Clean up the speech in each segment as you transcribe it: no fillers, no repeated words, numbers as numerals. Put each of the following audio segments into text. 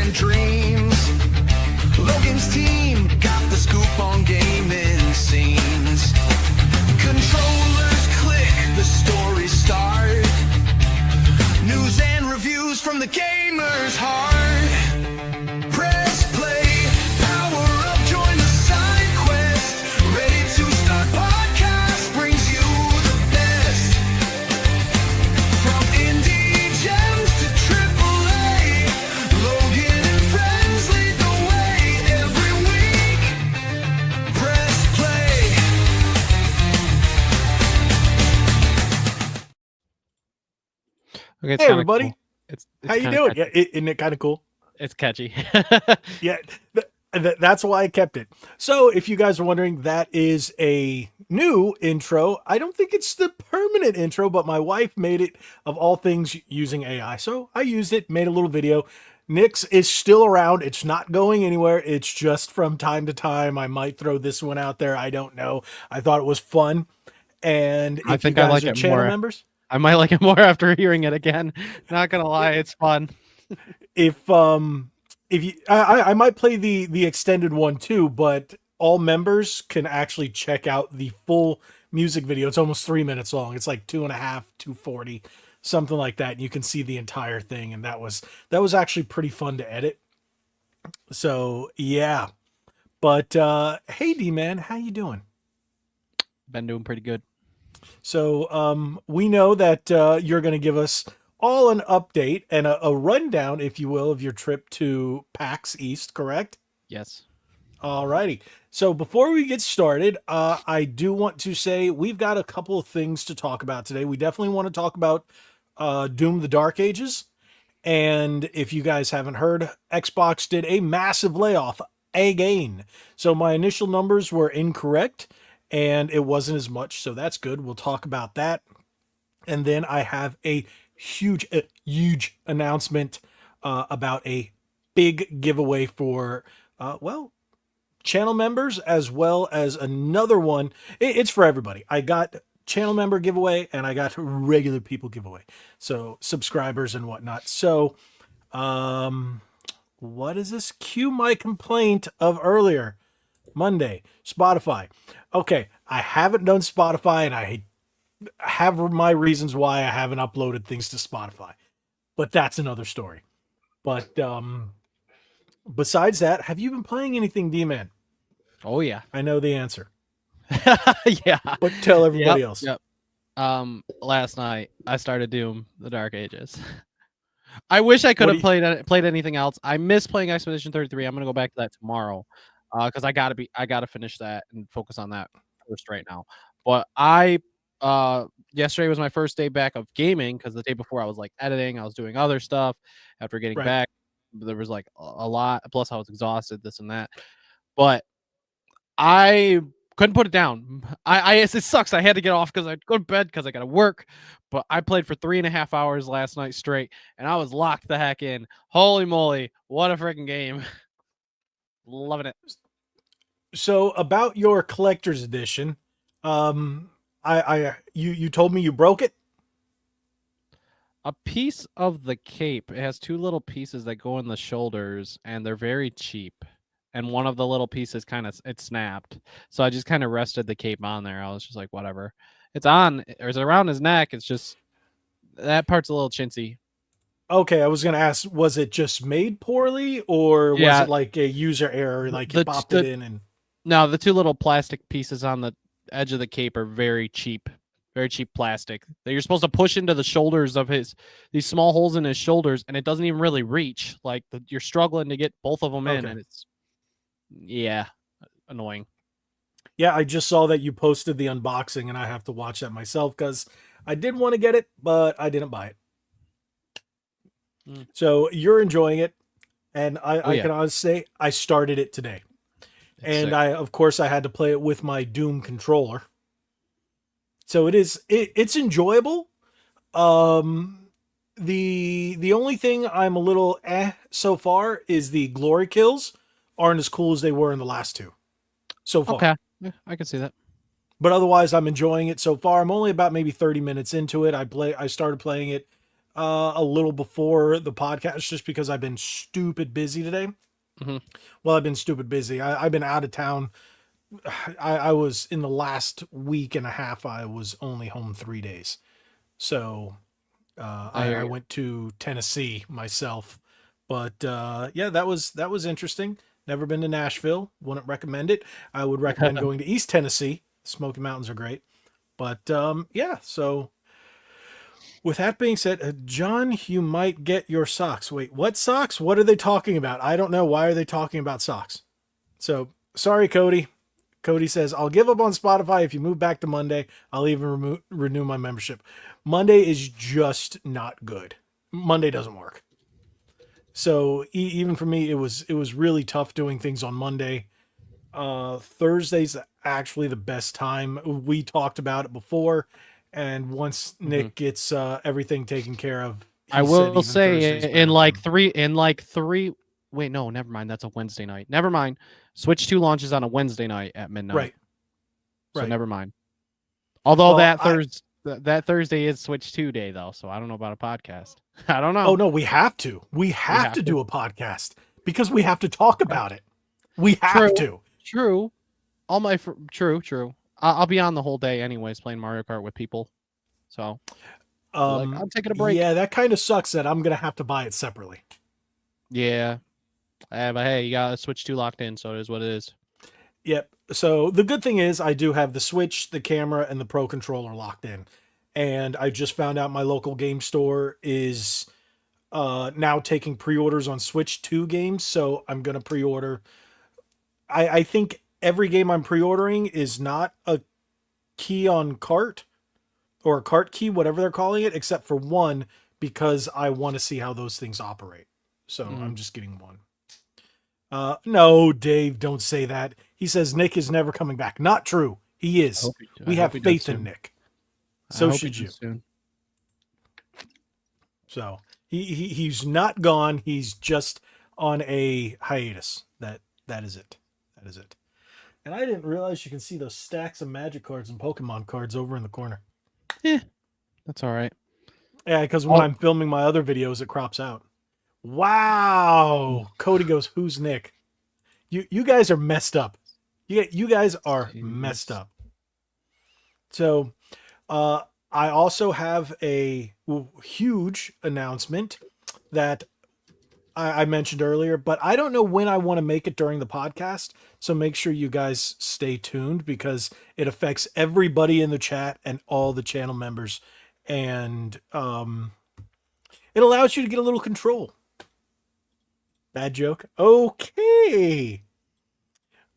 and dreams. Logan's team got the scoop on gaming scenes. Controllers click, the stories start. News and reviews from the gamer's heart. Press play, power up, join the side quest. RedE2Start podcast brings you the best. From indie gems to AAA, Logan and friends lead the way every week. Press play. Okay, it's Hey, kinda everybody. cool. It's How you kinda doing? catchy. Yeah, isn't it kind of cool? It's catchy. Yeah, that's why I kept it. So if you guys are wondering, that is a new intro. I don't think it's the permanent intro, but my wife made it of all things using AI. So I used it, made a little video. Nix is still around. It's not going anywhere. It's just from time to time. I might throw this one out there. I don't know. I thought it was fun. And I if think you I guys like are it channel more. members, I might like it more after hearing it again. Not gonna lie, it's fun. if you I might play the extended one too, but all members can actually check out the full music video. It's almost 3 minutes long. It's like 2.5, 240, something like that. And you can see the entire thing. And that was actually pretty fun to edit. So yeah. But hey D man, how you doing? Been doing pretty good. So we know that you're going to give us all an update and a rundown, if you will, of your trip to PAX East, correct? Yes. Alrighty. So before we get started, I do want to say we've got a couple of things to talk about today. We definitely want to talk about Doom: The Dark Ages. And if you guys haven't heard, Xbox did a massive layoff again. So my initial numbers were incorrect and it wasn't as much. So that's good. We'll talk about that. And then I have a huge announcement about a big giveaway for, channel members, as well as another one. It's for everybody. I got channel member giveaway and I got regular people giveaway. So subscribers and whatnot. So, what is this? Cue my complaint of earlier Monday, Spotify. Okay. I haven't done Spotify and I have my reasons why I haven't uploaded things to Spotify, but that's another story. But, besides that, have you been playing anything, D-Man? Oh yeah. I know the answer, Yeah. but tell everybody else. Yep. Last night I started Doom: The Dark Ages. I wish I could have played anything else. I miss playing Expedition 33. I'm gonna go back to that tomorrow. Because I gotta finish that and focus on that first right now. But yesterday was my first day back of gaming because the day before I was like editing, I was doing other stuff. After getting back, there was like a lot. Plus, I was exhausted, this and that. But I couldn't put it down. It sucks. I had to get off because I'd go to bed because I got to work. But I played for 3.5 hours last night straight, and I was locked the heck in. Holy moly! What a freaking game! Loving it. So about your collector's edition, you told me you broke it. A piece of the cape. It has two little pieces that go in the shoulders, and they're very cheap. And one of the little pieces it snapped. So I just kind of rested the cape on there. I was just like, whatever. It's around his neck. It's just that part's a little chintzy. Okay, I was gonna ask, was it just made poorly, or was it like a user error, like you popped it in and? No, the two little plastic pieces on the edge of the cape are very cheap plastic that you're supposed to push into the shoulders of these small holes in his shoulders, and it doesn't even really reach. Like you're struggling to get both of them in, and it's annoying. Yeah, I just saw that you posted the unboxing, and I have to watch that myself because I did want to get it, but I didn't buy it. So you're enjoying it, and I can honestly say I started it today. And of course I had to play it with my Doom controller. So it's enjoyable. The only thing I'm a little so far is the glory kills aren't as cool as they were in the last two so far. Okay. Yeah, I can see that. But otherwise I'm enjoying it so far. I'm only about maybe 30 minutes into it. I started playing it a little before the podcast just because I've been stupid busy today. Mhm. Well, I've been stupid busy. I've been out of town. I was in the last week and a half, I was only home 3 days. So I hear I you. went to Tennessee myself. But yeah, that was interesting. Never been to Nashville. Wouldn't recommend it. I would recommend going to East Tennessee. Smoky Mountains are great. But yeah, so with that being said, John, you might get your socks. Wait, what socks? What are they talking about? I don't know. Why are they talking about socks? So sorry, Cody. Cody says, I'll give up on Spotify if you move back to Monday. I'll even renew my membership. Monday is just not good. Monday doesn't work. So even for me, it was really tough doing things on Monday. Thursday's actually the best time. We talked about it before, and once Nick gets everything taken care of, I he said will even say Thursday's in better like for him. three. Wait, no, never mind. That's a Wednesday night. Never mind. Switch 2 launches on a Wednesday night at midnight. Right. So Right. never mind. Although Well, that Thursday is Switch 2 day though, so I don't know about a podcast. I don't know. Oh no, we have to. We have to do a podcast because we have to talk about it. We have to. True. All my true. I'll be on the whole day anyways, playing Mario Kart with people. So, I'm taking a break. Yeah, that kind of sucks that I'm gonna have to buy it separately. Yeah. But hey, you got Switch 2 locked in, so it is what it is. Yep. So the good thing is I do have the Switch, the camera, and the Pro Controller locked in. And I just found out my local game store is now taking pre-orders on Switch 2 games, so I'm gonna pre-order. I think every game I'm pre-ordering is not a key on cart or a cart key, whatever they're calling it, except for one, because I want to see how those things operate. So I'm just getting one. No, Dave, don't say that. He says Nick is never coming back. Not true. He is. We have faith in Nick. So should you. Soon. So he's not gone. He's just on a hiatus. That is it. That is it. And I didn't realize you can see those stacks of Magic cards and Pokemon cards over in the corner. Yeah, that's all right. Yeah, because when I'm filming my other videos, it crops out. Wow. Cody goes, who's Nick? You guys are messed up. You guys are messed up. So I also have a huge announcement that I mentioned earlier, but I don't know when I want to make it during the podcast. So make sure you guys stay tuned because it affects everybody in the chat and all the channel members. And it allows you to get a little control. Bad joke. Okay.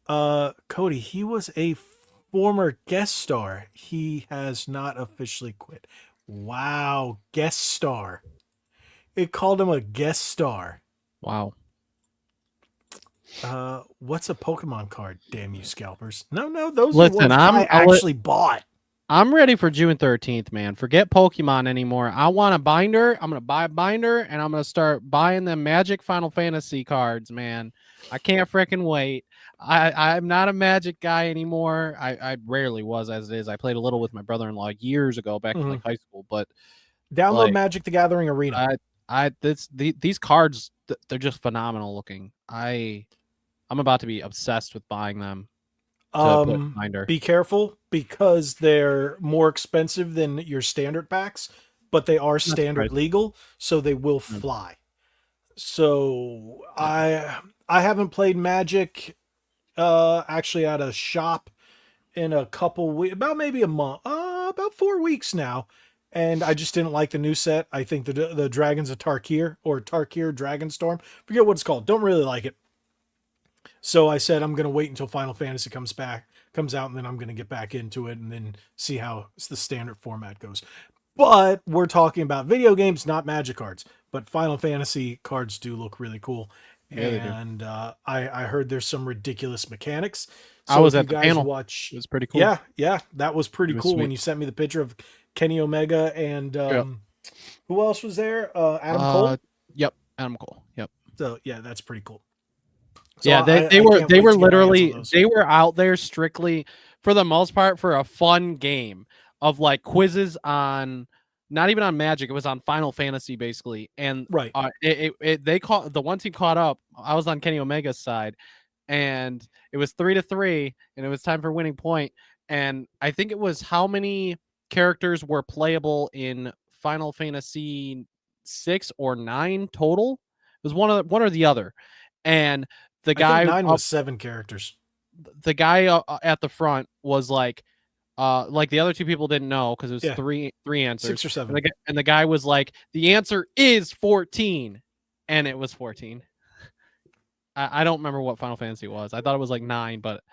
Cody, he was a former guest star. He has not officially quit. Wow. Guest star. It called him a guest star. Wow. What's a Pokemon card? Damn you scalpers. No, those Listen, are ones I actually bought. I'm ready for June 13th, man. Forget Pokemon anymore. I want a binder. I'm going to buy a binder, and I'm going to start buying them Magic Final Fantasy cards, man. I can't freaking wait. I'm not a Magic guy anymore. I rarely was, as it is. I played a little with my brother-in-law years ago back in like high school, but download Magic the Gathering Arena. These cards, they're just phenomenal looking. I'm about to be obsessed with buying them. Be careful because they're more expensive than your standard packs, but they are standard legal, so they will fly. So I haven't played Magic actually at a shop in a couple weeks, about maybe a month, about 4 weeks now, and I just didn't like the new set. I think the Dragons of Tarkir or Tarkir Dragonstorm, forget what it's called, don't really like it. So I said I'm going to wait until Final Fantasy comes out, and then I'm going to get back into it and then see how the standard format goes. But we're talking about video games, not Magic cards. But Final Fantasy cards do look really cool. Yeah, and I heard there's some ridiculous mechanics. So I was at the panel. It was pretty cool. Yeah, that was pretty cool when you sent me the picture of Kenny Omega and who else was there? Adam Cole? Yep, Adam Cole. Yep. So yeah, that's pretty cool. So yeah, they were literally they were out there strictly for the most part for a fun game of like quizzes on not even on Magic. It was on Final Fantasy basically, and Right. they caught the one team caught up. I was on Kenny Omega's side, and it was 3-3, and it was time for winning point. And I think it was how many characters were playable in Final Fantasy 6 or 9 total. It was one or the other, and the I guy think 9 was 7 characters. the guy at the front was like the other two people didn't know because it was three answers. 6 or 7. And the guy was like, the answer is 14, and it was 14. I don't remember what Final Fantasy was. I thought it was like 9, but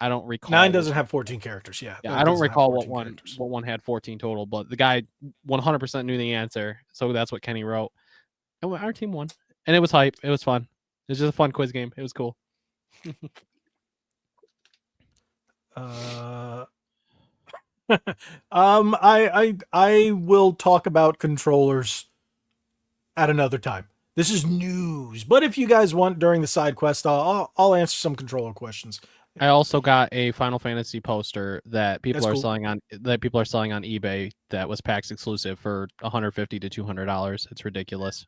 I don't recall. 9 doesn't have 14 characters. Yeah, I don't recall what one had 14 total, but the guy 100% knew the answer, so that's what Kenny wrote. And our team won, and it was hype. It was fun. It was just a fun quiz game. It was cool. I will talk about controllers at another time. This is news, but if you guys want during the side quest, I'll answer some controller questions. I also got a Final Fantasy poster that people That's are cool. selling on eBay that was PAX exclusive for $150 to $200. It's ridiculous.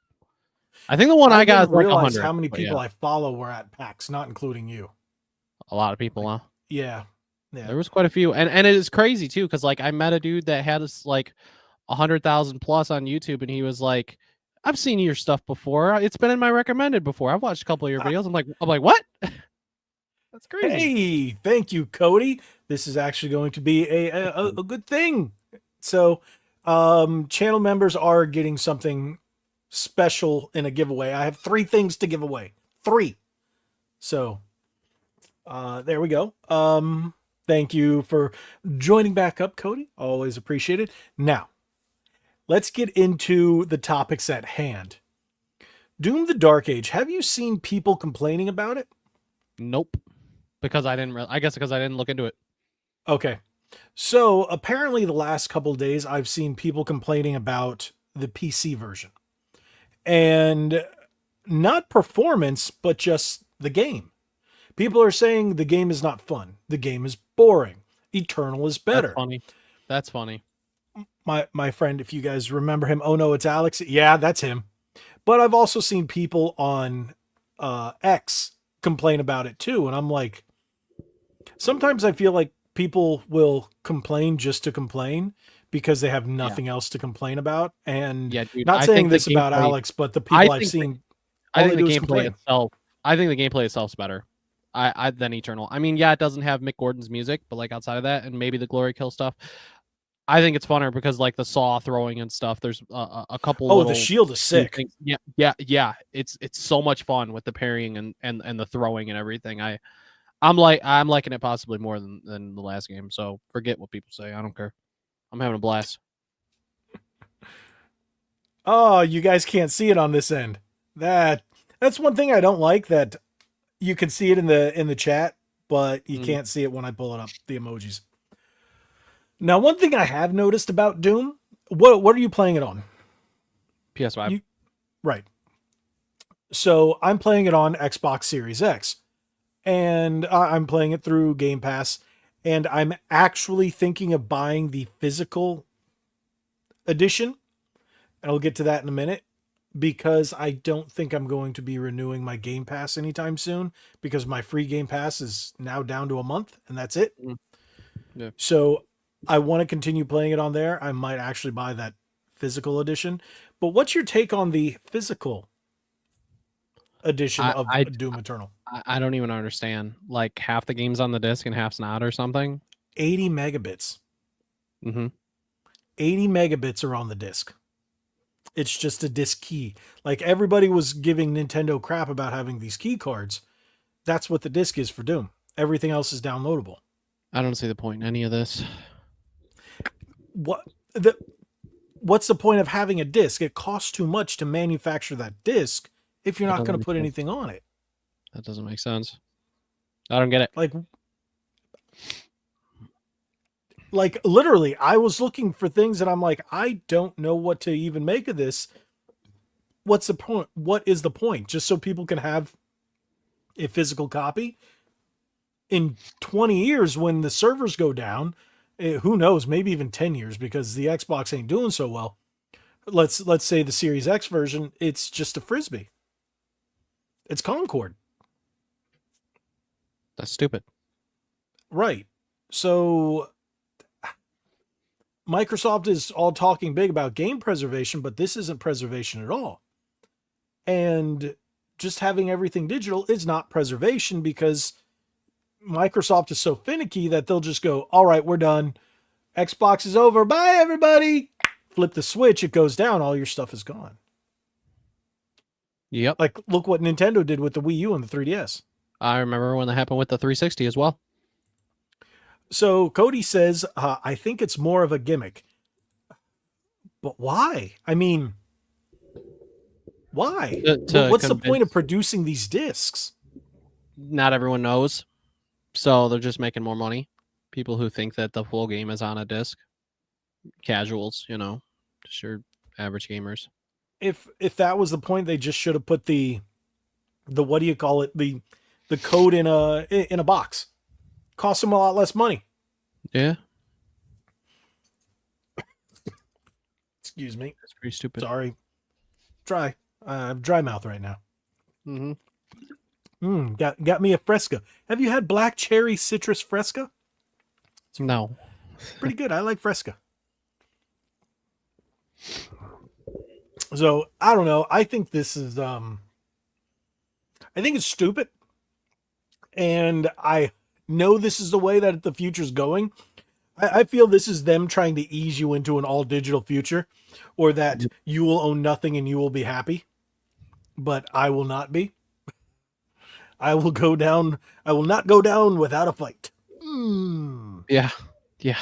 I think the one I got is didn't like realize 100. how many but people yeah, I follow were at PAX, not including you. a lot of people, huh? Yeah. There was quite a few, and it is crazy too, because like I met a dude that had us like 100,000 plus on YouTube, and he was like, "I've seen your stuff before. It's been in my recommended before. I've watched a couple of your videos." I'm like, what? That's crazy. Hey, thank you, Cody. This is actually going to be a good thing. So, channel members are getting something special in a giveaway. I have 3 things to give away. 3. So, there we go. Thank you for joining back up, Cody. Always appreciate it. Now, let's get into the topics at hand. Doom the Dark Age. Have you seen people complaining about it? Nope. Because I didn't. I guess because I didn't look into it. Okay. So apparently the last couple of days I've seen people complaining about the PC version. And not performance, but just the game. People are saying the game is not fun. The game is boring. Eternal is better. That's funny. My friend, if you guys remember him, oh no, it's Alex. Yeah, that's him. But I've also seen people on X complain about it too. And I'm like, sometimes I feel like people will complain just to complain because they have nothing else to complain about. And dude, not saying this about Alex, but the people I've seen, I think the gameplay itself. I think the gameplay itself's better. Than Eternal. I mean, yeah, it doesn't have Mick Gordon's music, but like outside of that, and maybe the Glory Kill stuff, I think it's funner because like the saw throwing and stuff. There's a couple. Oh, the shield is sick. Things. Yeah. It's so much fun with the parrying and the throwing and everything. I'm liking it possibly more than the last game. So forget what people say. I don't care. I'm having a blast. Oh, you guys can't see it on this end. That's one thing I don't like, that you can see it in the chat, but you can't see it when I pull it up, the emojis. Now, one thing I have noticed about Doom, what are you playing it on? PS5. Right. So I'm playing it on Xbox Series X, and I'm playing it through Game Pass, and I'm actually thinking of buying the physical edition, and I'll get to that in a minute, because I don't think I'm going to be renewing my Game Pass anytime soon, because my free Game Pass is now down to a month, and that's it. Yeah. So I want to continue playing it on there. I might actually buy that physical edition. But what's your take on the physical edition of Doom Eternal? I don't even understand. Like half the game's on the disc and half's not or something? 80 megabits. Mm-hmm. 80 megabits are on the disc. It's just a disc key. Like everybody was giving Nintendo crap about having these key cards. That's what the disc is for Doom. Everything else is downloadable. I don't see the point in any of this. What's the point of having a disc? It costs too much to manufacture that disc if you're not going to put anything on it. That doesn't make sense. I don't get it. Like literally, I was looking for things and I'm like, I don't know what to even make of this. What's the point? What is the point? Just so people can have a physical copy? In 20 years, when the servers go down, who knows, maybe even 10 years, because the Xbox ain't doing so well. let's say the Series X version, it's just a frisbee. It's Concord. That's stupid. Right. So Microsoft is all talking big about game preservation, but this isn't preservation at all. And just having everything digital is not preservation because Microsoft is so finicky that they'll just go, all right, we're done. Xbox is over. Bye, everybody. Flip the switch, it goes down. All your stuff is gone. Yep. Like, look what Nintendo did with the Wii U and the 3DS. I remember when that happened with the 360 as well. So Cody says, I think it's more of a gimmick. But why? I mean, why? What's the point of producing these discs? Not everyone knows. So they're just making more money. People who think that the full game is on a disc. Casuals, just your average gamers. If that was the point, they just should have put the what do you call it? The code in a box. Costs them a lot less money. Yeah. Excuse me. That's pretty stupid. Sorry. Dry. I have dry mouth right now. Mm-hmm. Got me a Fresca. Have you had black cherry citrus Fresca? No. It's pretty good. I like Fresca. So I don't know. I think this is I think it's stupid. And I know this is the way that the future's going. I feel this is them trying to ease you into an all digital future, or that you will own nothing and you will be happy. But I will not be. I will not go down without a fight. Yeah. Yeah.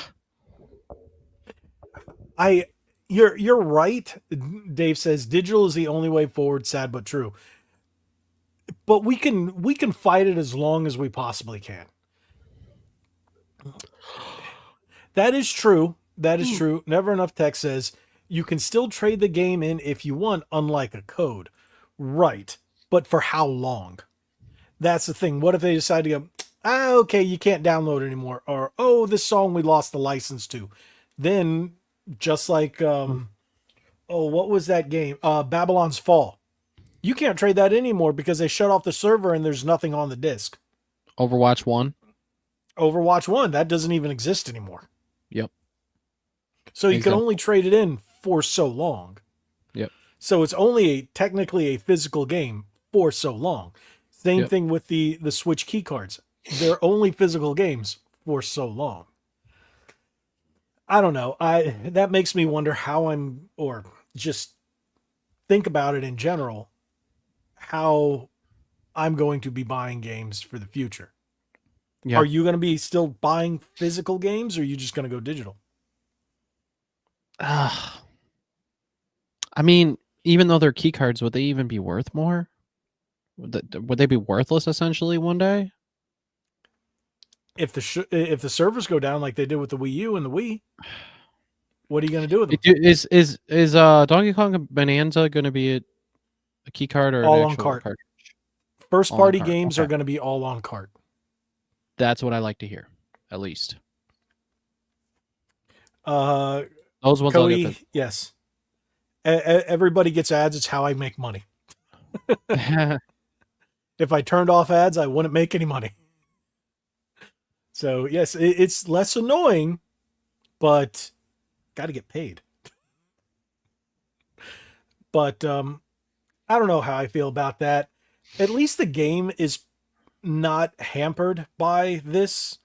You're right. Dave says digital is the only way forward, sad but true. But we can fight it as long as we possibly can. That is true. That is true. Never Enough Tech says you can still trade the game in if you want, unlike a code. Right. But for how long? That's the thing. What if they decide to go, okay, you can't download anymore, or this song we lost the license to. Then just like what was that game? Babylon's Fall. You can't trade that anymore because they shut off the server and there's nothing on the disc. Overwatch 1. Overwatch 1, that doesn't even exist anymore. Yep. So you can only trade it in for so long. Yep. So it's only technically a physical game for so long. Same thing with the Switch key cards. They're only physical games for so long. I don't know. That makes me wonder or just think about it in general, how I'm going to be buying games for the future. Yeah. Are you going to be still buying physical games, or are you just going to go digital? I mean, even though they're key cards, would they even be worth more? Would they be worthless essentially one day? If the servers go down like they did with the Wii U and the Wii, what are you going to do with them? Is Donkey Kong Bonanza going to be a key card or all an on cart? Cartridge? First party games are going to be all on cart. That's what I like to hear, at least. Those ones Cody, I'll get yes. Everybody gets ads. It's how I make money. If I turned off ads, I wouldn't make any money. So yes, it's less annoying, but got to get paid. But I don't know how I feel about that. At least the game is not hampered by this.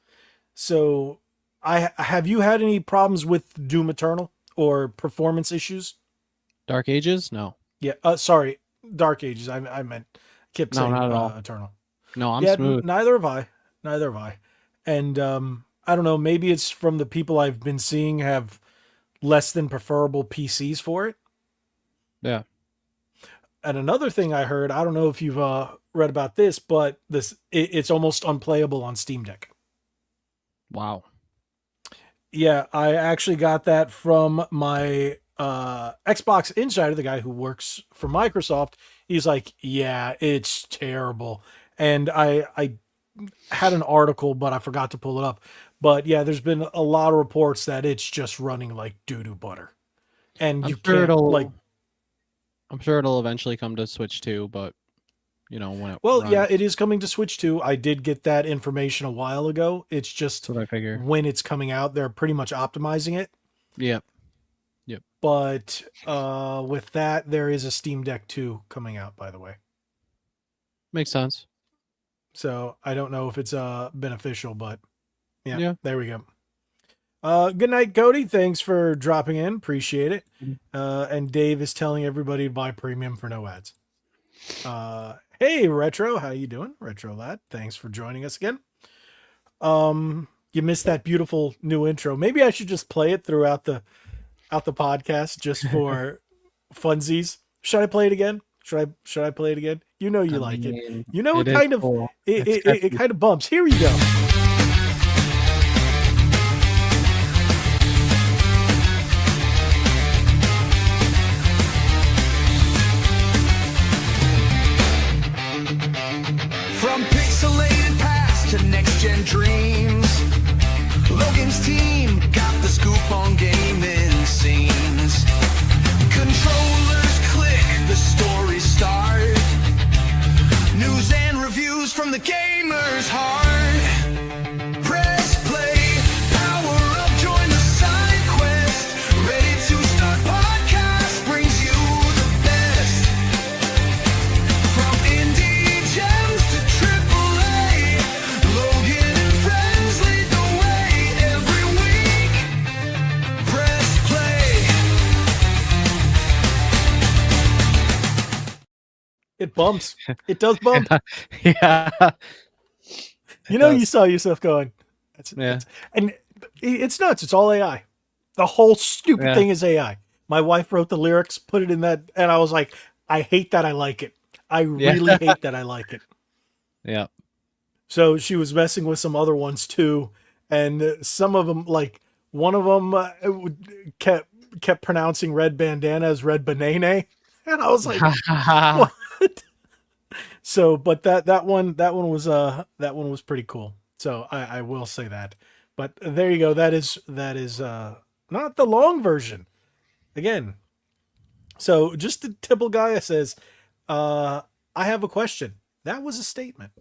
So have you had any problems with Doom Eternal or performance issues? Dark Ages? No. Yeah. Sorry. Dark Ages. I meant kept saying not at all. Eternal. No, I'm smooth. Neither have I. And I don't know, maybe it's from the people I've been seeing have less than preferable PCs for it. Yeah. And another thing I heard, I don't know if you've read about this, but it's almost unplayable on Steam Deck. Wow. Yeah, I actually got that from my Xbox Insider, the guy who works for Microsoft. He's like, yeah, it's terrible. And I had an article, but I forgot to pull it up. But yeah, there's been a lot of reports that it's just running like doo-doo butter. and I'm you sure can't like. I'm sure it'll eventually come to Switch 2, but when it Well, runs. yeah, it is coming to Switch 2. I did get that information a while ago. It's just That's what I figure. when it's coming out, they're pretty much optimizing it. Yep. But with that, there is a Steam Deck 2 coming out, by the way. Makes sense. So I don't know if it's beneficial, but Yeah. there we go. Good night, Cody. Thanks for dropping in. Appreciate it. And Dave is telling everybody to buy premium for no ads. Hey, Retro, how you doing? Retro Lad, thanks for joining us again. You missed that beautiful new intro. Maybe I should just play it throughout the podcast just for funsies. Should I play it again? Should I play it again? You know you like it. You know it kind of cool. it kind of bumps. Here we go. From pixelated past to next-gen dreams, Logan's team got the scoop on gaming scenes. Controllers click, the stories start. News and reviews from the gamer's heart. Press play, power up, join the side quest. RedE2Start podcast brings you the best. From indie gems to AAA, Logan and friends lead the way every week. Press play. It bumps. It does bump. Yeah. You saw yourself going. And it's nuts. It's all AI. The whole stupid thing is AI. My wife wrote the lyrics, put it in that, and I was like, I hate that I like it. I really hate that I like it. Yeah. So she was messing with some other ones too, and some of them, like one of them, kept pronouncing red bandana as red banana, and I was like, what? So, but that one was pretty cool. So I will say that. But there you go. That is not the long version. Again. So just the typical guy says, I have a question. That was a statement.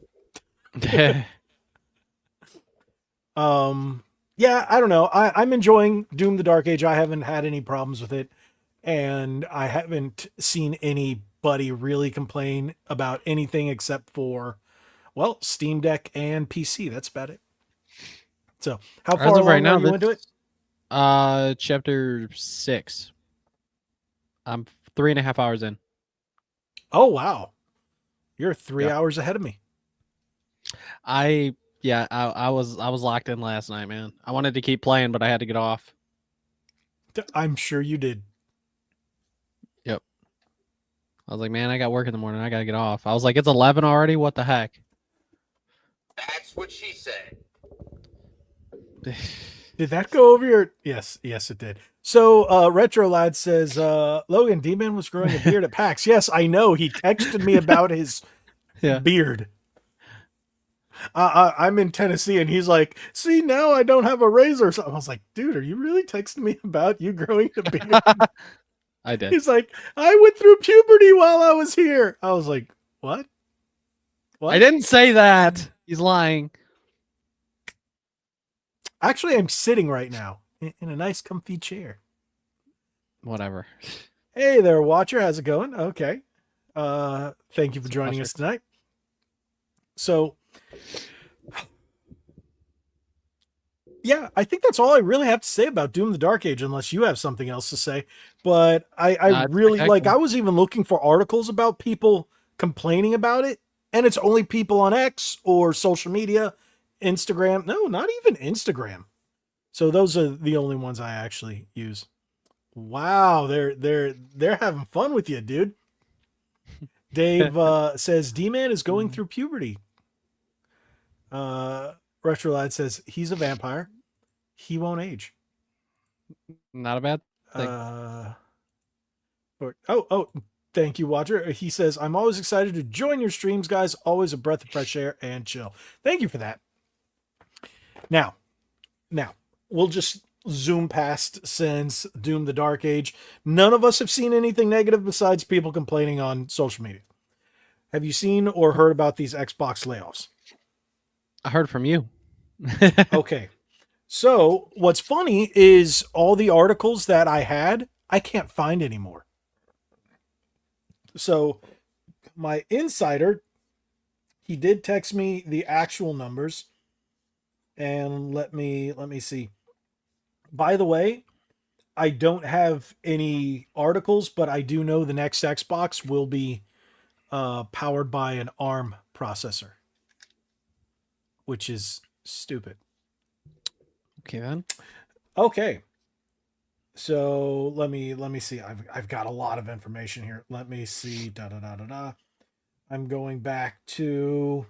Yeah, I don't know. I'm enjoying Doom the Dark Age. I haven't had any problems with it, and I haven't seen anybody really complain about anything except for, well, Steam Deck and PC. That's about it. So how far along right now, are you into it? Chapter 6. I'm 3.5 hours in. Oh wow, you're 3 hours ahead of me. I was locked in last night, man. I wanted to keep playing, but I had to get off. I'm sure you did. Yep. I was like, man, I got work in the morning. I got to get off. I was like, it's 11 already. What the heck? That's what she said. Did that go over your? Yes, it did. So, Retro Lad says, Logan, D-Man was growing a beard at PAX. Yes, I know. He texted me about his beard. I'm in Tennessee, and he's like, see, now I don't have a razor. So I was like, dude, are you really texting me about you growing a beard? I did. He's like, I went through puberty while I was here. I was like, what? I didn't say that. He's lying. Actually, I'm sitting right now in a nice comfy chair. Whatever. Hey there, Watcher. How's it going? Okay. Thank you for joining us tonight. So, yeah, I think that's all I really have to say about Doom the Dark Age, unless you have something else to say. But I really, like, I was even looking for articles about people complaining about it, and it's only people on X or social media, Instagram. No, not even Instagram. So those are the only ones I actually use. Wow, they're having fun with you, dude. Dave says D-Man is going through puberty. Retro Lad says he's a vampire. He won't age. Not a bad thing. Thank you, Watcher. He says, I'm always excited to join your streams, guys. Always a breath of fresh air and chill. Thank you for that. Now, we'll just Zoom passed since Doom the Dark Age. None of us have seen anything negative besides people complaining on social media. Have you seen or heard about these Xbox layoffs? I heard from you. Okay. So what's funny is all the articles that I had, I can't find anymore. So my insider, he did text me the actual numbers. And let me see. By the way, I don't have any articles, but I do know the next Xbox will be powered by an ARM processor, which is stupid. Okay, then. Okay. So let me see. I've got a lot of information here. Let me see. Da da da da da. I'm going back to.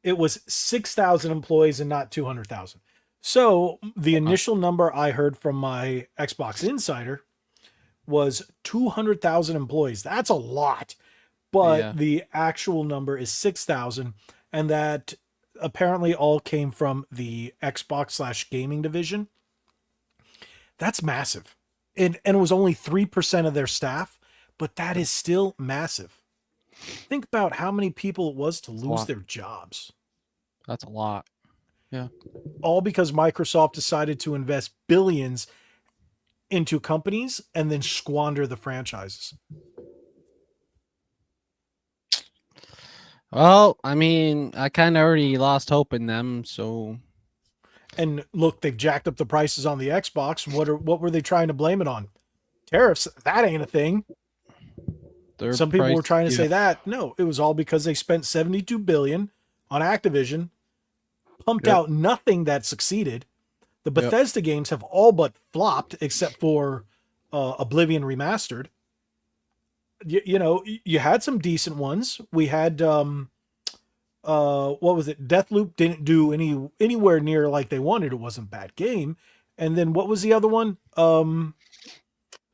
It was 6,000 employees and not 200,000. So the initial number I heard from my Xbox Insider was 200,000 employees. That's a lot, but Yeah. the actual number is 6,000, and that apparently all came from the Xbox / gaming division. That's massive. And it was only 3% of their staff, but that is still massive. Think about how many people it was to lose lot. their jobs. That's a lot. Yeah. All because Microsoft decided to invest billions into companies and then squander the franchises. Well, I mean, I kind of already lost hope in them, so And look, they've jacked up the prices on the Xbox. What were they trying to blame it on? Tariffs. That ain't a thing. their Some people price- were trying to say yeah. that. No, it was all because they spent 72 billion on Activision, pumped Yep. out nothing that succeeded. The Yep. Bethesda games have all but flopped except for Oblivion Remastered. You know, you had some decent ones. We had what was it? Deathloop didn't do anywhere near like they wanted. It wasn't a bad game. And then what was the other one? From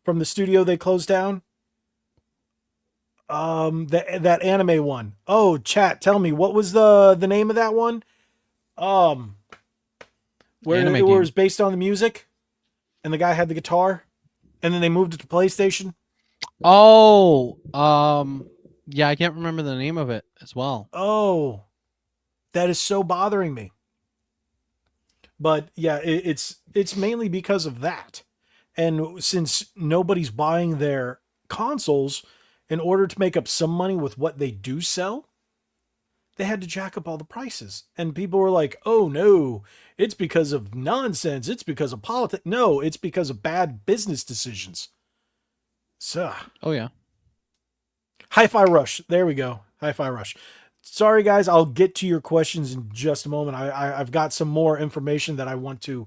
the studio they closed down? That anime one. Oh, chat, tell me, what was the name of that one? Where Anime it game. was based on the music and the guy had the guitar and then they moved it to PlayStation. Oh, yeah, I can't remember the name of it as well. Oh, that is so bothering me. But yeah, it's mainly because of that. And since nobody's buying their consoles, in order to make up some money with what they do sell, they had to jack up all the prices. And people were like, oh no, it's because of nonsense. It's because of politics. No, it's because of bad business decisions. So, Oh yeah. Hi-Fi Rush. There we go. Hi-Fi Rush. Sorry, guys. I'll get to your questions in just a moment. I've got some more information that I want to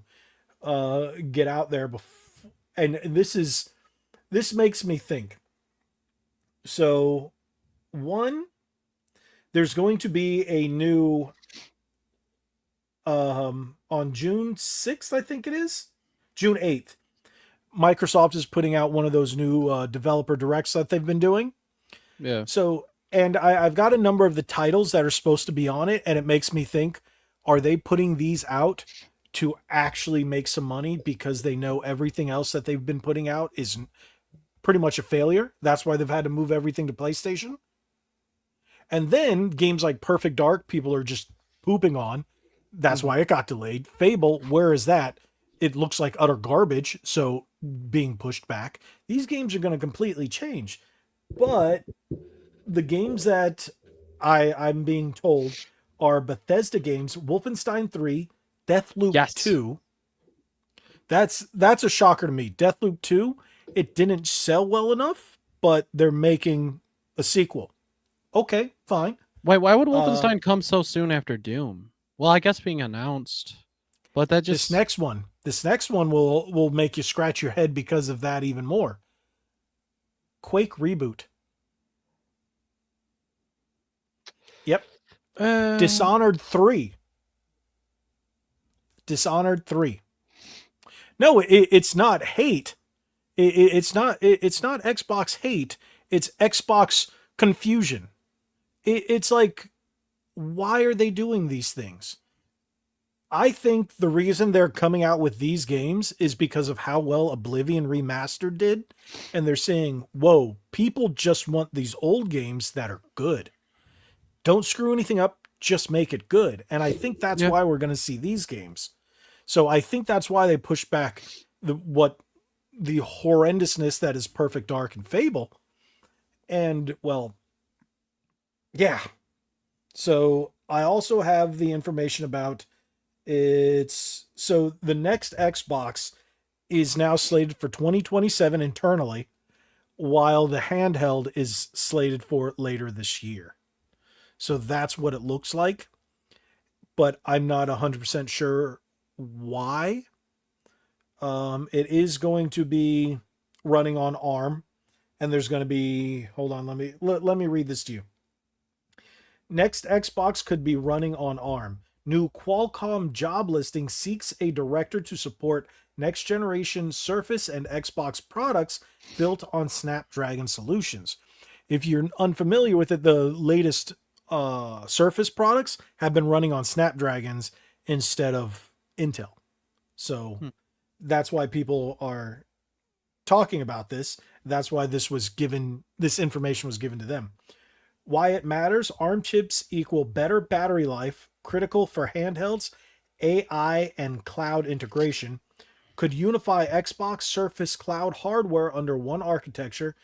get out there. And this makes me think. So, one, there's going to be a new on June 6th, I think it is. June 8th. Microsoft is putting out one of those new developer directs that they've been doing. Yeah. So, and I've got a number of the titles that are supposed to be on it, and it makes me think, are they putting these out to actually make some money because they know everything else that they've been putting out is pretty much a failure? That's why they've had to move everything to PlayStation. And then games like Perfect Dark, people are just pooping on. That's why it got delayed. Fable, where is that? It looks like utter garbage, so being pushed back. These games are going to completely change. But the games that I'm being told are Bethesda games, Wolfenstein 3, Deathloop Yes. 2. That's a shocker to me. Deathloop 2, it didn't sell well enough, but they're making a sequel. Okay, fine. Wait, why would Wolfenstein come so soon after Doom? Well, I guess being announced, but that just This next one will make you scratch your head because of that even more. Quake reboot. Yep. Dishonored 3. Dishonored 3. No, it's not hate. It's not Xbox hate. It's Xbox confusion. It's like, why are they doing these things? I think the reason they're coming out with these games is because of how well Oblivion Remastered did. And they're saying, whoa, people just want these old games that are good. Don't screw anything up, just make it good. And I think that's why we're going to see these games. So I think that's why they push back the horrendousness that is Perfect Dark and Fable. And, well, yeah. So I also have the information about so the next Xbox is now slated for 2027 internally, while the handheld is slated for later this year. So that's what it looks like, but I'm not 100% sure why. It is going to be running on ARM, and there's going to be, hold on, let me read this to you. Next Xbox could be running on ARM. New Qualcomm job listing seeks a director to support next generation Surface and Xbox products built on Snapdragon solutions. If you're unfamiliar with it, the latest Surface products have been running on Snapdragons instead of Intel. So that's why people are talking about this. That's why this information was given to them. Why it matters: ARM chips equal better battery life, critical for handhelds, AI, and cloud integration. Could unify Xbox Surface cloud hardware under one architecture,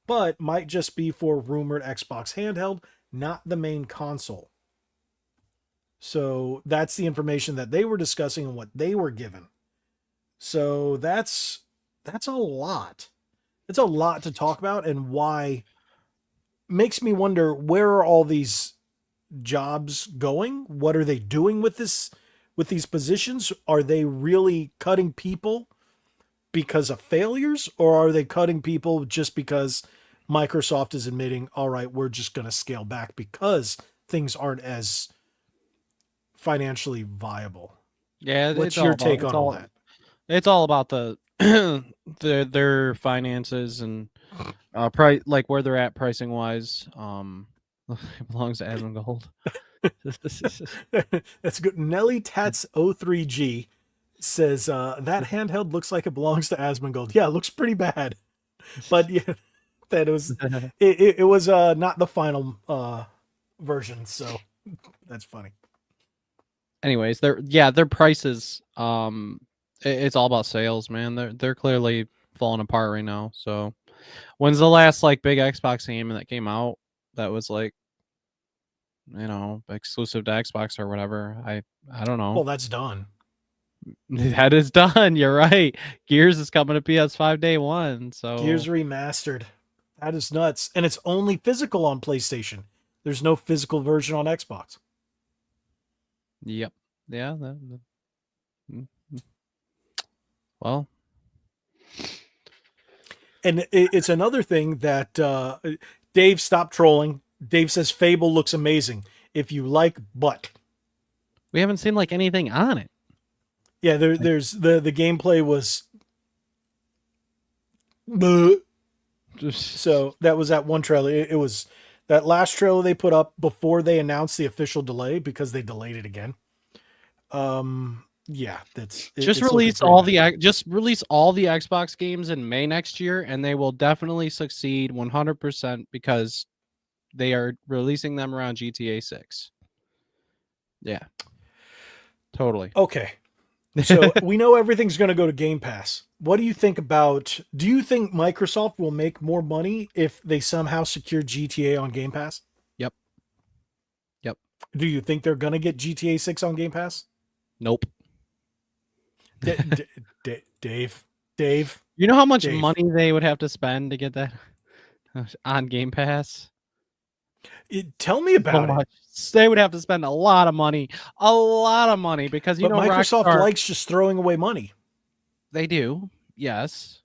but might just be for rumored Xbox handheld, not the main console. So that's the information that they were discussing and what they were given. So that's a lot. It's a lot to talk about, and why makes me wonder, where are all these jobs going? What are they doing with these positions? Are they really cutting people because of failures, or are they cutting people just because Microsoft is admitting, all right, we're just going to scale back because things aren't as financially viable? Yeah, What's your take on all that? It's all about the their finances and price, like where they're at pricing wise. It belongs to Asmongold. That's good. Nelly Tats 03G says that handheld looks like it belongs to Asmongold. Yeah, it looks pretty bad, but yeah, that it was not the final version, so that's funny. Anyways, their prices. It's all about sales, man. They're clearly falling apart right now. So, when's the last like big Xbox game that came out that was like, exclusive to Xbox or whatever? I don't know. Well, that's done. That is done. You're right. Gears is coming to PS5 day one. So Gears Remastered. That is nuts, and it's only physical on PlayStation. There's no physical version on Xbox. Yep. Yeah. Well, and it's another thing that Dave, stop trolling. Dave says Fable looks amazing. If you like, but we haven't seen like anything on it. Yeah, there's the gameplay was. So that was that one trailer. It was that last trailer they put up before they announced the official delay, because they delayed it again. Yeah, just release all the Xbox games in May next year, and they will definitely succeed 100% because they are releasing them around GTA 6. Yeah, totally. Okay, so we know everything's going to go to Game Pass. What do you think about? Do you think Microsoft will make more money if they somehow secure GTA on Game Pass? Yep. Do you think they're going to get GTA 6 on Game Pass? Nope. Dave. You know how much money they would have to spend to get that on Game Pass? Tell me about it. They would have to spend a lot of money, because Microsoft Rockstar likes just throwing away money. They do, yes.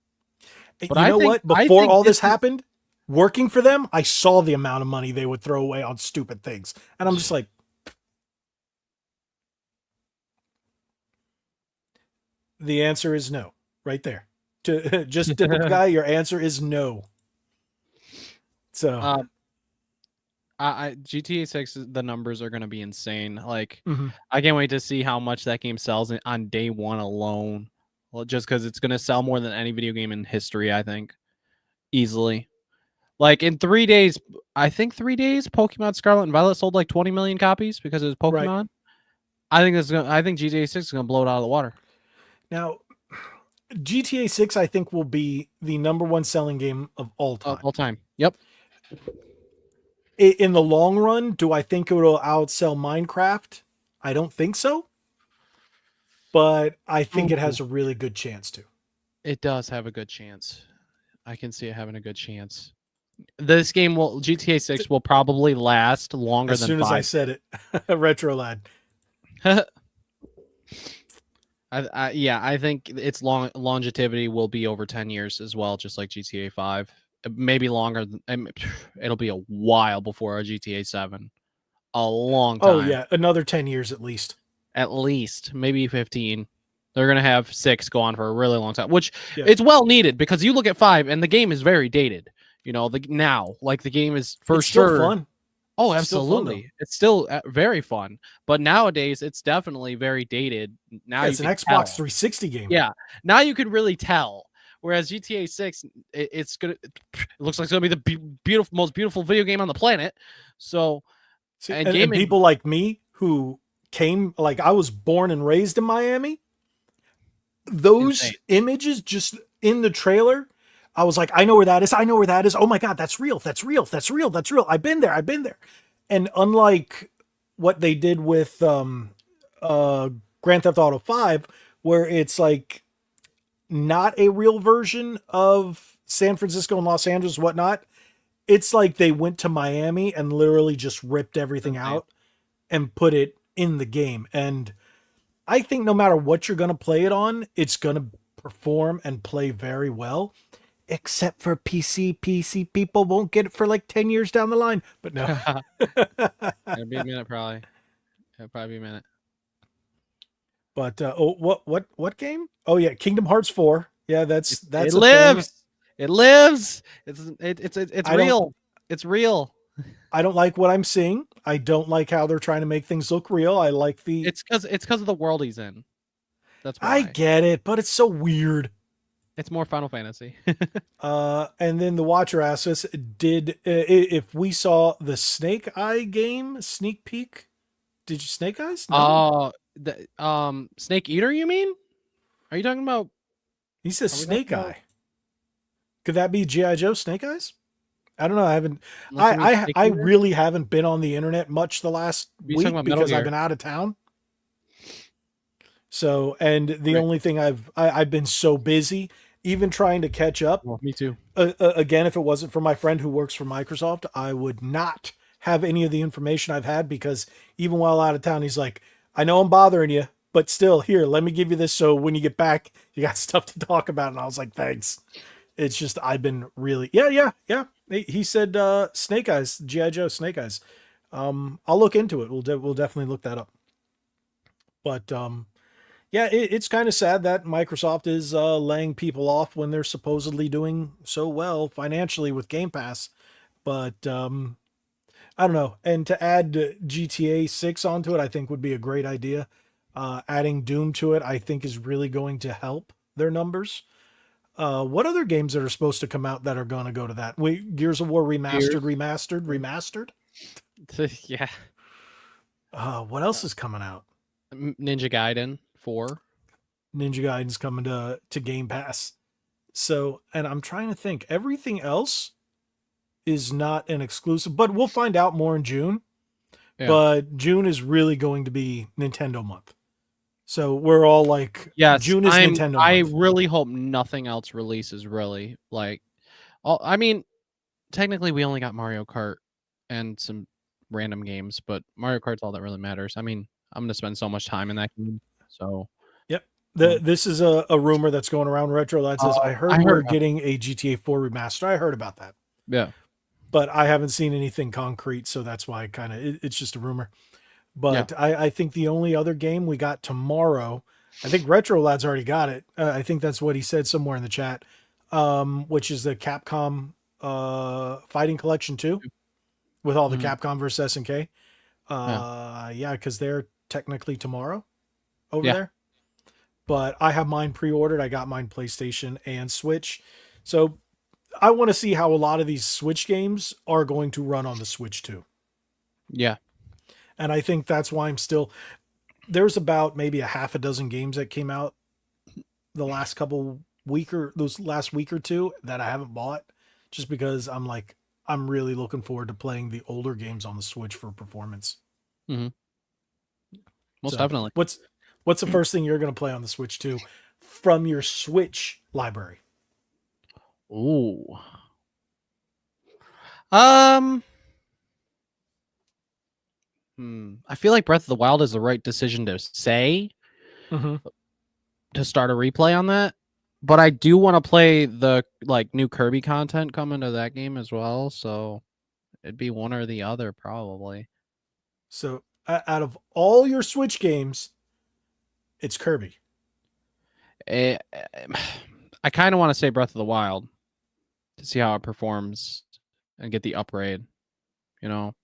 But you know what? Before all this happened, working for them, I saw the amount of money they would throw away on stupid things, and I'm just like, the answer is no, right there. To just typical guy, your answer is no. So GTA 6, the numbers are going to be insane. Like, Mhm. I can't wait to see how much that game sells on day one alone. Well, just because it's going to sell more than any video game in history, I think, easily. Like in 3 days, I think 3 days, Pokemon Scarlet and Violet sold like 20 million copies because it was Right. Pokemon. I think GTA 6 is going to blow it out of the water. Now, GTA 6, I think, will be the #1 selling game of all time. All time. Yep. In the long run, do I think it will outsell Minecraft? I don't think so. But I think it has a really good chance to. It does have a good chance. I can see it having a good chance. This game GTA 6 will probably last longer As than soon as I 5. said it, Retro Lad. I think its longevity will be over 10 years as well, just like GTA 5. Maybe longer. It'll be a while before a GTA 7. A long time. Oh yeah, another 10 years at least. At least, maybe 15. They're gonna have 6 go on for a really long time, which Yeah. it's well needed because you look at 5 and the game is very dated. You know, the game is for It's still sure fun. Oh, It's still fun, absolutely. It's still very fun. But nowadays, it's definitely very dated. Now Yeah, it's an you Xbox can tell. 360 game. Yeah. Now you can really tell. Whereas GTA 6, it's gonna. It looks like it's gonna be the most beautiful video game on the planet. So, See, and and gaming. people like me who came, like I was born and raised in Miami, those Insane. images just in the trailer, I was like, I know where that is. I know where that is. Oh my God, that's real. That's real. That's real. That's real. I've been there. I've been there. And unlike what they did with Grand Theft Auto 5, where it's like not a real version of San Francisco and Los Angeles, whatnot, it's like they went to Miami and literally just ripped everything out and put it in the game. And I think no matter what you're going to play it on, it's going to perform and play very well. Except for PC. PC people won't get it for like 10 years down the line. But no. It'll be a minute, probably. It'll probably be a minute. But what game? Oh yeah, Kingdom Hearts 4. Yeah, that's It a lives. thing. It lives. It's real. It's real. I don't like what I'm seeing. I don't like how they're trying to make things look real. I like the. It's because of the world he's in. That's why. I get it, but it's so weird. It's more Final Fantasy. And then the Watcher asks us, if we saw the Snake Eye game sneak peek? Did you Snake Eyes? No. The Snake Eater, you mean? Are you talking about? He says Are we Snake talking about- Eye. Could that be G.I. Joe Snake Eyes? I don't know. I haven't. Unless you mean Snake I Eater? really haven't been on the internet much the last You week talking about Metal because I've Gear. been out of town. So, and the Right. only thing I've been so busy, even trying to catch up. Well, me too. Again, if it wasn't for my friend who works for Microsoft, I would not have any of the information I've had, because even while out of town, he's like, I know I'm bothering you, but still, here, let me give you this so when you get back, you got stuff to talk about. And I was like, thanks. It's just, I've been really, yeah. He said Snake Eyes, G.I. Joe Snake Eyes. I'll look into it. We'll definitely look that up. But yeah, it's kind of sad that Microsoft is laying people off when they're supposedly doing so well financially with Game Pass. But I don't know. And to add GTA 6 onto it, I think would be a great idea. Adding Doom to it, I think, is really going to help their numbers. What other games that are supposed to come out that are going to go to that? Gears of War remastered? Yeah. What else is coming out? Ninja Gaiden 4. Ninja Gaiden's coming to Game Pass. So, and I'm trying to think. Everything else is not an exclusive, but we'll find out more in June. Yeah. But June is really going to be Nintendo month. So we're all like, Yes, June is Nintendo I month. really hope nothing else releases. Really, like, I mean, technically we only got Mario Kart and some random games, but Mario Kart's all that really matters. I mean, I'm gonna spend so much time in that game. So This is a rumor that's going around. Retro Lad says, I heard we're about getting a GTA 4 remaster. I heard about that, yeah, but I haven't seen anything concrete. So that's why it's just a rumor. But Yeah. I think the only other game we got tomorrow, I think Retro Lad's already got it. I think that's what he said somewhere in the chat, which is the Capcom Fighting Collection 2, with all the Mhm. Capcom versus SNK. Yeah, because they're technically tomorrow over Yeah. there. But I have mine pre-ordered. I got mine PlayStation and Switch. So I want to see how a lot of these Switch games are going to run on the Switch too. Yeah. And I think that's why I'm still there's about maybe a half a dozen games that came out the last those last week or two that I haven't bought just because I'm really looking forward to playing the older games on the Switch for performance. Hmm. Most So, definitely. what's the first thing you're going to play on the Switch too from your Switch library? Ooh. Um. I feel like Breath of the Wild is the right decision to say Mm-hmm. to start a replay on that. But I do want to play the new Kirby content coming to that game as well. So it'd be one or the other probably. So, out of all your Switch games, it's Kirby. I kind of want to say Breath of the Wild to see how it performs and get the upgrade. You know,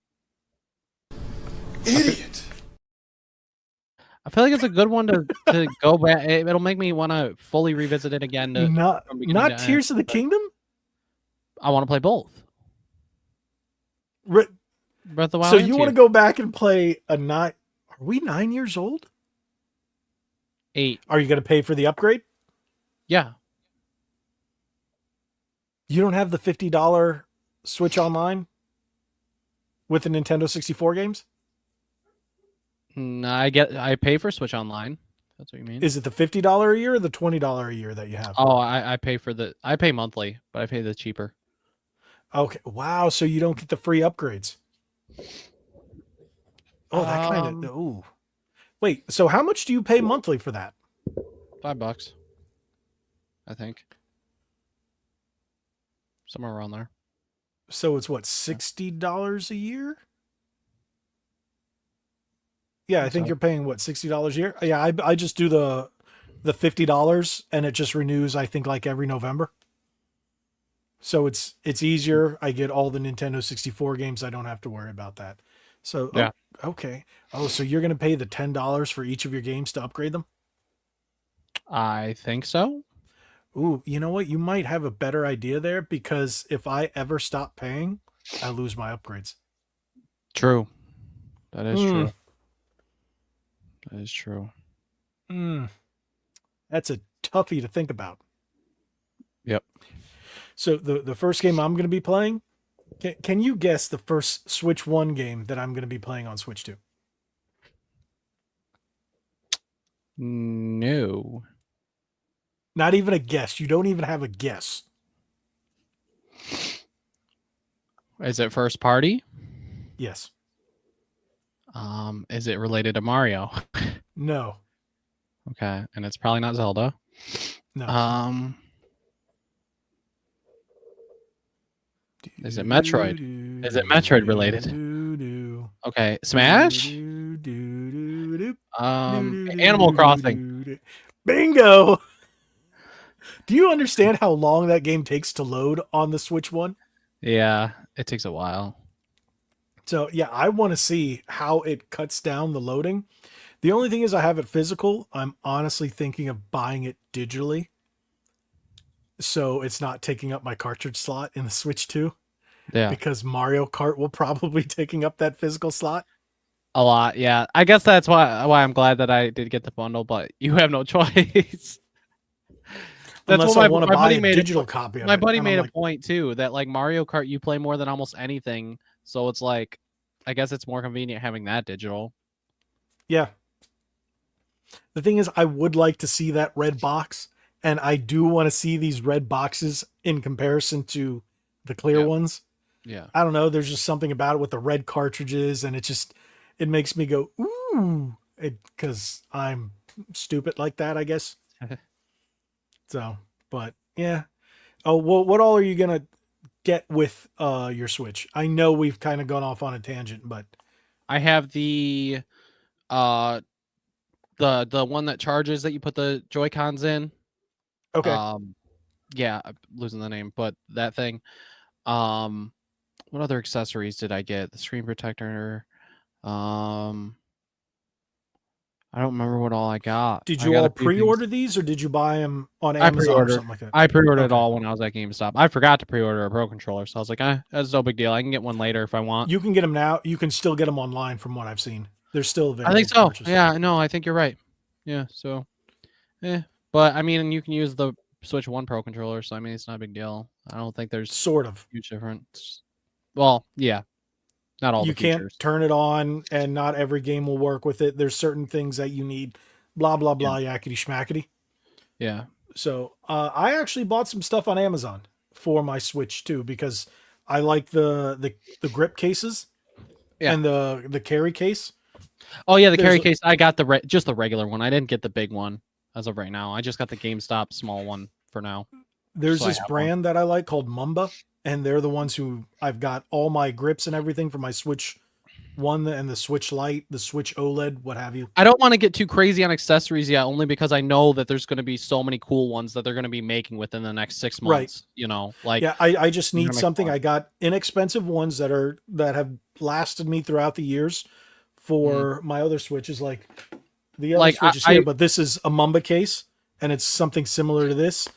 Idiot. I feel like it's a good one to go back. It'll make me want to fully revisit it again. From beginning to end. Tears of the Kingdom. I want to play both. Re- Breath of the Wild. So and you want to Tears. go back and play a nine? Are we 9 years old? 8? Are you going to pay for the upgrade? Yeah. You don't have the $50 Switch Online with the Nintendo 64 games? No, I pay for Switch Online. That's what you mean. Is it the $50 a year or the $20 a year that you have? Oh, I pay monthly, but I pay the cheaper. Okay. Wow. So you don't get the free upgrades. Oh, that kind of. Ooh. Wait. So how much do you pay monthly for that? $5, I think. Somewhere around there. So it's what, $60 a year? Yeah, I think you're paying what, $60 a year? Yeah, I just do the $50 and it just renews, I think, like every November. So it's easier. I get all the Nintendo 64 games. I don't have to worry about that. So Yeah. okay. Oh, so you're gonna pay the $10 for each of your games to upgrade them? I think so. Ooh, you know what? You might have a better idea there because if I ever stop paying, I lose my upgrades. True. That is Hmm. true. That is true. That's a toughie to think about. Yep. So the first game I'm going to be playing, can you guess the first Switch 1 game that I'm going to be playing on Switch 2? No. Not even a guess. You don't even have a guess. Is it first party? Yes. Is it related to Mario? No. Okay, and it's probably not Zelda. No. Is it Metroid? Is it Metroid related? Okay, Smash? Animal Crossing. Bingo. Do you understand how long that game takes to load on the Switch 1? Yeah, it takes a while. So yeah, I want to see how it cuts down the loading. The only thing is I have it physical. I'm honestly thinking of buying it digitally. So it's not taking up my cartridge slot in the Switch 2. Yeah. Because Mario Kart will probably be taking up that physical slot. A lot, yeah. I guess that's why I'm glad that I did get the bundle, but you have no choice. Unless I want to buy a digital copy of it. My buddy made a point too that like Mario Kart you play more than almost anything. So it's like I guess it's more convenient having that digital. Yeah. The thing is, I would like to see that red box, and I do want to see these red boxes in comparison to the clear ones. Yeah. I don't know. There's just something about it with the red cartridges, and it makes me go, ooh, because I'm stupid like that, I guess. So, but yeah. Oh, well, what all are you going to get with your Switch? I know we've kind of gone off on a tangent, but I have the one that charges that you put the Joy-Cons in. okay. Yeah, I'm losing the name, but that thing. what other accessories did I get? The screen protector. I don't remember what all I got. Did I you got all a few things. pre-order these, or did you buy them on I Amazon or pre-ordered. something like that? I pre-ordered it Okay. all when I was at GameStop. I forgot to pre-order a Pro controller, so I was like, that's no big deal. I can get one later if I want. You can get them now. You can still get them online, from what I've seen. They're still available. I think to so. purchase. Yeah, no, I think you're right. Yeah, so, but I mean, you can use the Switch 1 Pro controller, so I mean, it's not a big deal. I don't think there's Sort of. huge difference. Well, yeah, not all You the features. can't turn it on, and not every game will work with it. There's certain things that you need. Blah blah blah. Yakety schmackety. Yeah. So I actually bought some stuff on Amazon for my Switch too, because I like the grip cases and the carry case. Oh yeah, the There's carry a- case. I got just the regular one. I didn't get the big one as of right now. I just got the GameStop small one for now. There's So I this have brand that I like called Mumba, and they're the ones who I've got all my grips and everything for my Switch 1 and the Switch Lite, the Switch OLED, what have you. I don't want to get too crazy on accessories yet, only because I know that there's going to be so many cool ones that they're going to be making within the next 6 months. Right. You know, like Yeah, I just need gonna make something. fun. I got inexpensive ones that have lasted me throughout the years for my other Switches, like the other Like, Switches here, but this is a Mumba case, and it's something similar to this,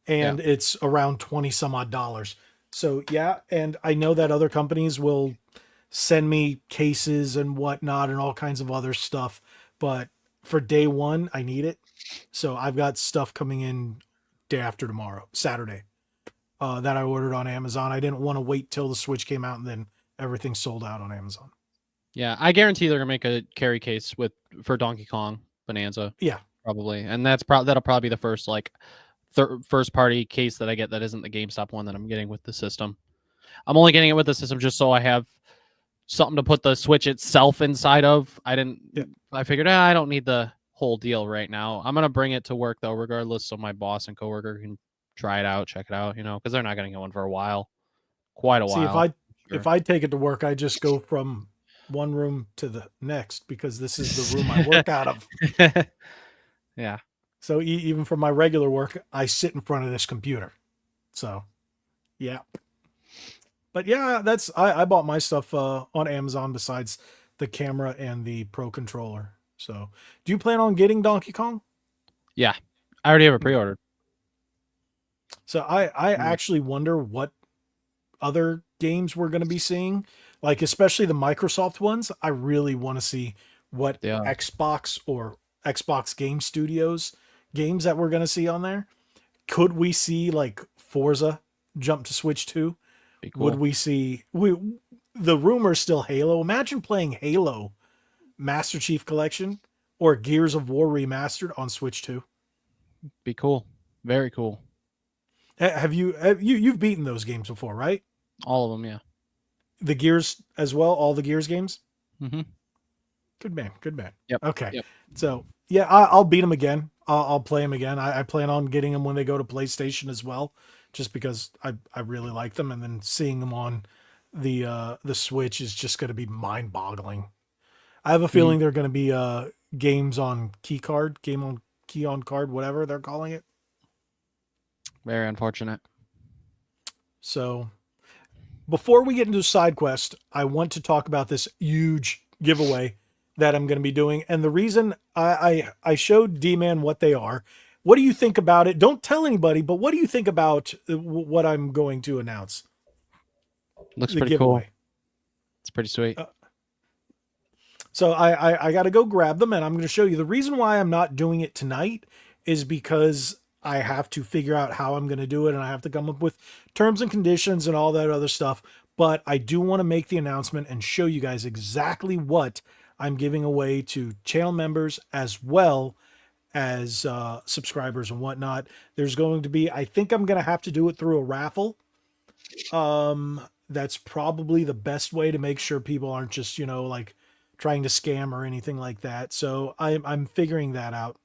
and it's around 20 some odd dollars. So yeah, and I know that other companies will send me cases and whatnot and all kinds of other stuff, but for day one, I need it. So I've got stuff coming in day after tomorrow, Saturday, that I ordered on Amazon. I didn't want to wait till the Switch came out and then everything sold out on Amazon. Yeah, I guarantee they're gonna make a carry case for Donkey Kong Bonanza. Yeah, probably, and that'll probably be the first first party case that I get that isn't the GameStop one that I'm getting with the system. I'm only getting it with the system just so I have something to put the Switch itself inside of. I figured I don't need the whole deal right now. I'm gonna bring it to work though, regardless, so my boss and coworker can try it out, check it out. You know, because they're not gonna get one for a while, quite a while. See, if I take it to work, I just go from one room to the next, because this is the room I work out of. Yeah. So even for my regular work, I sit in front of this computer. So, yeah. But yeah, I bought my stuff on Amazon besides the camera and the Pro controller. So, do you plan on getting Donkey Kong? Yeah, I already have it pre-ordered. So I actually wonder what other games we're going to be seeing, like especially the Microsoft ones. I really want to see what Xbox or Xbox Game Studios games that we're going to see on there. Could we see like Forza jump to Switch 2? Cool. Would we see the rumor's still Halo? Imagine playing Halo Master Chief Collection or Gears of War Remastered on Switch 2. Be cool. Very cool. You've beaten those games before, right? All of them, yeah. The Gears as well, all the Gears games? Mm-hmm. Good man. Yep. Okay. Yep. So, yeah, I'll beat them again. I'll play them again. I plan on getting them when they go to PlayStation as well, just because I really like them, and then seeing them on the Switch is just going to be mind-boggling. I have a feeling they're going to be games on key on card, whatever they're calling it. Very unfortunate. So, before we get into side quest, I want to talk about this huge giveaway that I'm going to be doing. And the reason I showed D-Man what they are. What do you think about it? Don't tell anybody, but what do you think about what I'm going to announce? Looks pretty giveaway. Cool. It's pretty sweet. So I got to go grab them, and I'm going to show you. The reason why I'm not doing it tonight is because I have to figure out how I'm going to do it, and I have to come up with terms and conditions and all that other stuff. But I do want to make the announcement and show you guys exactly what I'm giving away to channel members as well as subscribers and whatnot. There's going to be, I think I'm going to have to do it through a raffle. That's probably the best way to make sure people aren't just, like trying to scam or anything like that. So I'm figuring that out.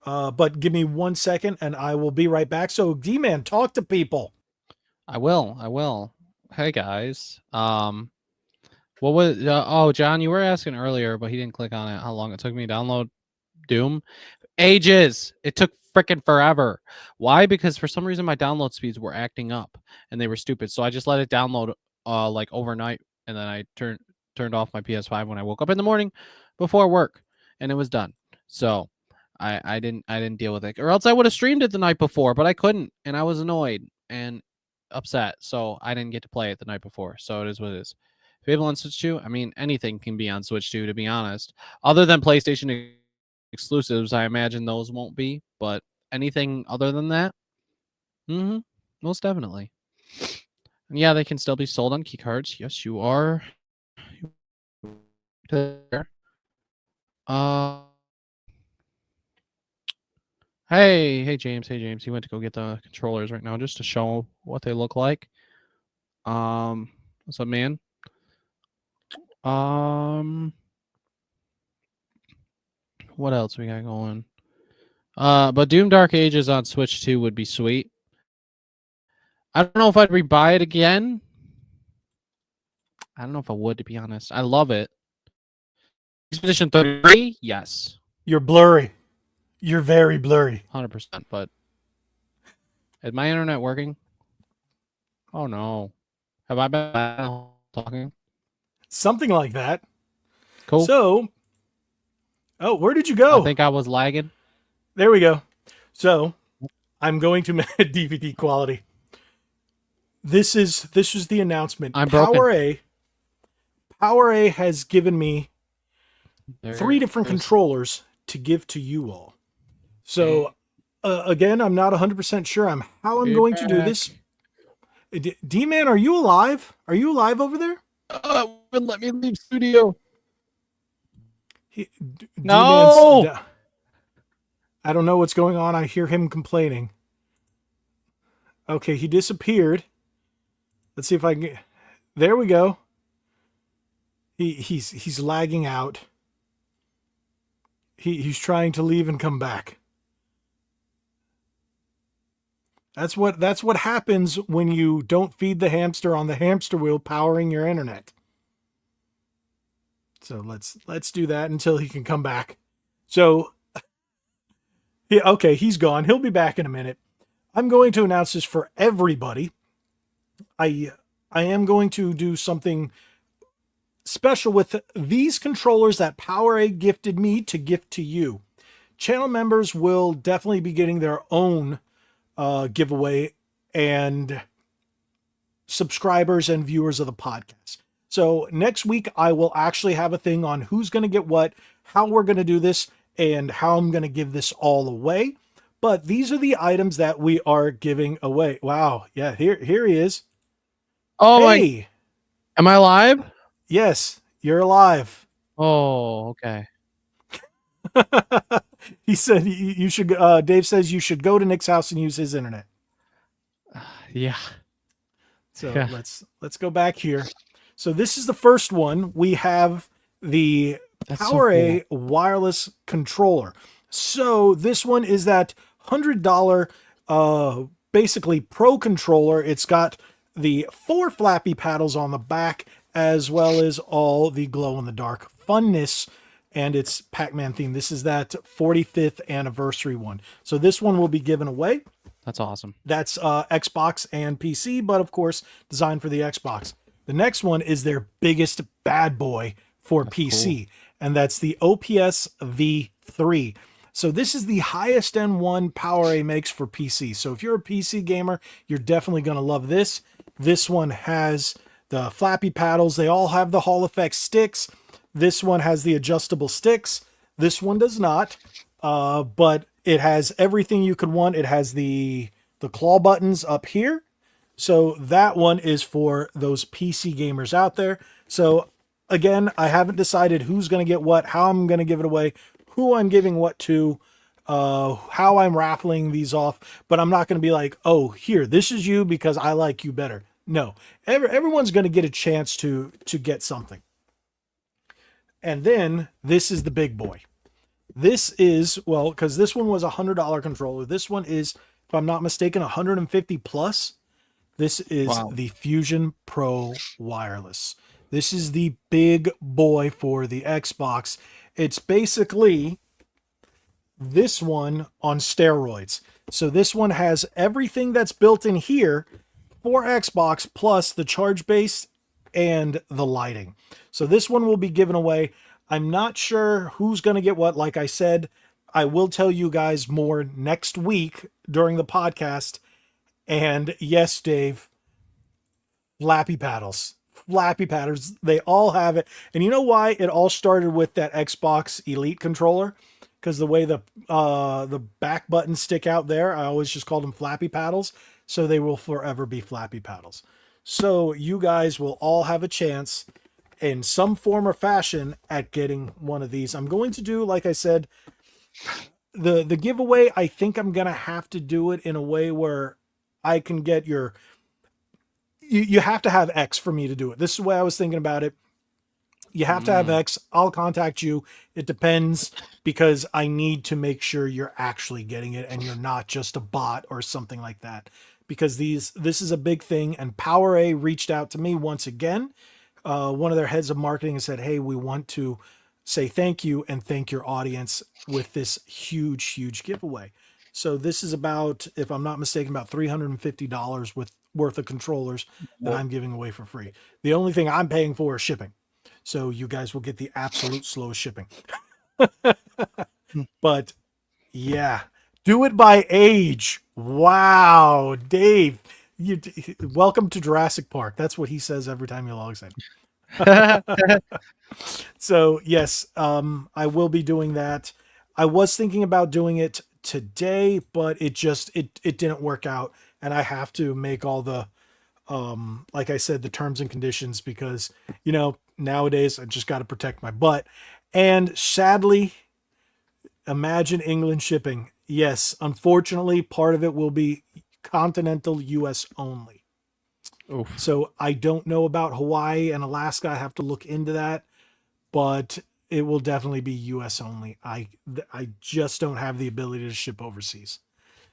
But give me 1 second and I will be right back. So D-Man, talk to people. I will. Hey guys. What was John, you were asking earlier, but he didn't click on it, how long it took me to download Doom. Ages. It took freaking forever. Why? Because for some reason my download speeds were acting up and they were stupid. So I just let it download like overnight, and then I turned off my PS5 when I woke up in the morning before work, and it was done. So I didn't deal with it, or else I would have streamed it the night before, but I couldn't, and I was annoyed and upset, so I didn't get to play it the night before. So it is what it is. Fable on Switch 2, I mean, anything can be on Switch 2, to be honest, other than PlayStation exclusives. I imagine those won't be, but anything other than that, most definitely. And yeah, they can still be sold on key cards. Yes, you are there. Hey James. He went to go get the controllers right now just to show what they look like. What's up, man? What else we got going? But Doom Dark Ages on Switch 2 would be sweet. I don't know if I'd rebuy it again. I don't know if I would, to be honest. I love it. Expedition 33, yes. You're blurry. You're very blurry. 100%, but is my internet working? Oh no. Have I been talking? Something like that. Cool. So, where did you go? I think I was lagging. There we go. So, I'm going to DVD quality. This is the announcement. I'm broken. Power A has given me 3 different controllers to give to you all. So, again, I'm not 100% sure how I'm going to do this. D-Man, are you alive? Are you alive over there? Let me leave studio. No! I don't know what's going on. I hear him complaining. Okay, he disappeared. Let's see if I can get... There we go. He's lagging out. He's trying to leave and come back. That's what happens when you don't feed the hamster on the hamster wheel powering your internet. So let's do that until he can come back. So yeah, okay, he's gone. He'll be back in a minute. I'm going to announce this for everybody. I am going to do something special with these controllers that PowerA gifted me to gift to you. Channel members will definitely be getting their own giveaway, and subscribers and viewers of the podcast. So next week, I will actually have a thing on who's going to get what, how we're going to do this, and how I'm going to give this all away. But these are the items that we are giving away. Wow. Yeah, here he is. Oh, hey. Am I live? Yes, you're alive. Oh, okay. He said you should. Dave says you should go to Nick's house and use his internet. Yeah. So yeah. Let's go back here. So this is the first one. We have the PowerA wireless controller. So this one is that $100 basically pro controller. It's got the 4 flappy paddles on the back, as well as all the glow-in-the-dark funness, and its Pac-Man theme. This is that 45th anniversary one. So this one will be given away. That's awesome. That's Xbox and PC, but of course, designed for the Xbox. The next one is their biggest bad boy for PC, cool. And that's the OPS V3. So this is the highest end one PowerA makes for PC. So if you're a PC gamer, you're definitely going to love this. This one has the flappy paddles. They all have the Hall Effect sticks. This one has the adjustable sticks. This one does not, but it has everything you could want. It has the claw buttons up here. So that one is for those PC gamers out there. So again, I haven't decided who's going to get what, how I'm going to give it away, who I'm giving what to, how I'm raffling these off, but I'm not going to be like, oh, here, this is you because I like you better. No, everyone's going to get a chance to get something. And then this is the big boy. This is, well, because this one was a $100 controller. This one is, if I'm not mistaken, 150 plus. This is the Fusion Pro Wireless. This is the big boy for the Xbox. It's basically this one on steroids. So this one has everything that's built in here for Xbox plus the charge base and the lighting. So this one will be given away. I'm not sure who's going to get what. Like I said, I will tell you guys more next week during the podcast. And yes, Dave, flappy paddles. Flappy paddles. They all have it. And you know why? It all started with that Xbox Elite controller. Because the way the back buttons stick out there, I always just called them flappy paddles. So they will forever be flappy paddles. So you guys will all have a chance in some form or fashion at getting one of these. I'm going to do, like I said, the giveaway. I think I'm going to have to do it in a way where I can get your... You have to have X for me to do it. This is the way I was thinking about it. You have to have X. I'll contact you. It depends because I need to make sure you're actually getting it and you're not just a bot or something like that. Because this is a big thing. And PowerA reached out to me once again. One of their heads of marketing and said, hey, we want to say thank you and thank your audience with this huge, huge giveaway. So this is about, if I'm not mistaken, about $350 worth of controllers that I'm giving away for free. The only thing I'm paying for is shipping. So you guys will get the absolute slowest shipping. But yeah, do it by age. Wow, Dave, welcome to Jurassic Park. That's what he says every time he logs in. So yes, I will be doing that. I was thinking about doing it today, but it didn't work out, and I have to make all the like I said, the terms and conditions, because nowadays I just got to protect my butt. And sadly, imagine England shipping. Yes, unfortunately, part of it will be continental US only. Oof. So I don't know about Hawaii and Alaska. I have to look into that, but it will definitely be US only. I just don't have the ability to ship overseas.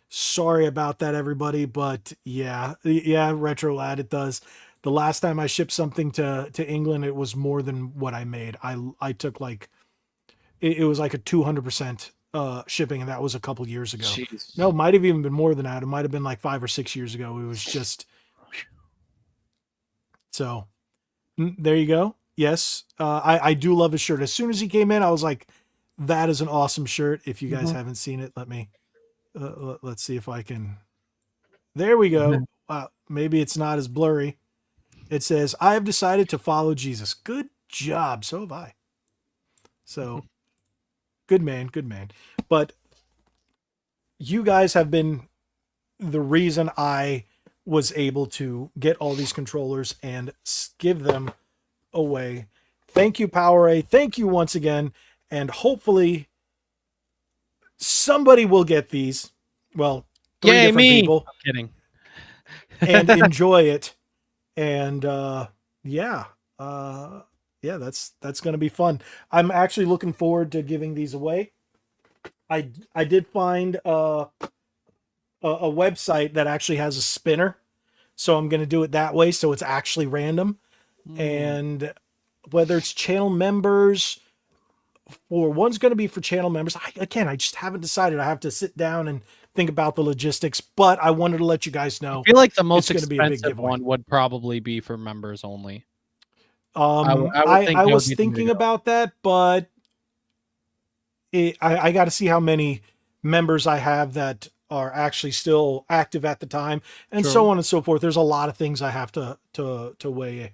Sorry about that, everybody, but yeah, Retro Lad, it does. The last time I shipped something to England, it was more than what I made. I took like it was like a 200% shipping, and that was a couple years ago. Jeez. No, might have even been more than that. It might have been like 5 or 6 years ago. It was just so. There you go. Yes, I do love his shirt. As soon as he came in, I was like, "That is an awesome shirt." If you guys haven't seen it, let me. Let's see if I can. There we go. Maybe it's not as blurry. It says, I have decided to follow Jesus. Good job. So have I. So good man. Good man. But you guys have been the reason I was able to get all these controllers and give them away. Thank you, PowerA. Thank you once again. And hopefully somebody will get these. Well, 3 different people. I'm kidding. And enjoy it. And yeah, that's going to be fun. I'm actually looking forward to giving these away. I did find a website that actually has a spinner, so I'm going to do it that way, so it's actually random. And whether it's channel members, or one's going to be for channel members. I just haven't decided. I have to sit down and think about the logistics, but I wanted to let you guys know. I feel like the most it's gonna be a big expensive giveaway. one would probably be for members only. I was thinking about that, but I got to see how many members I have that are actually still active at the time, and so on and so forth. There's a lot of things I have to weigh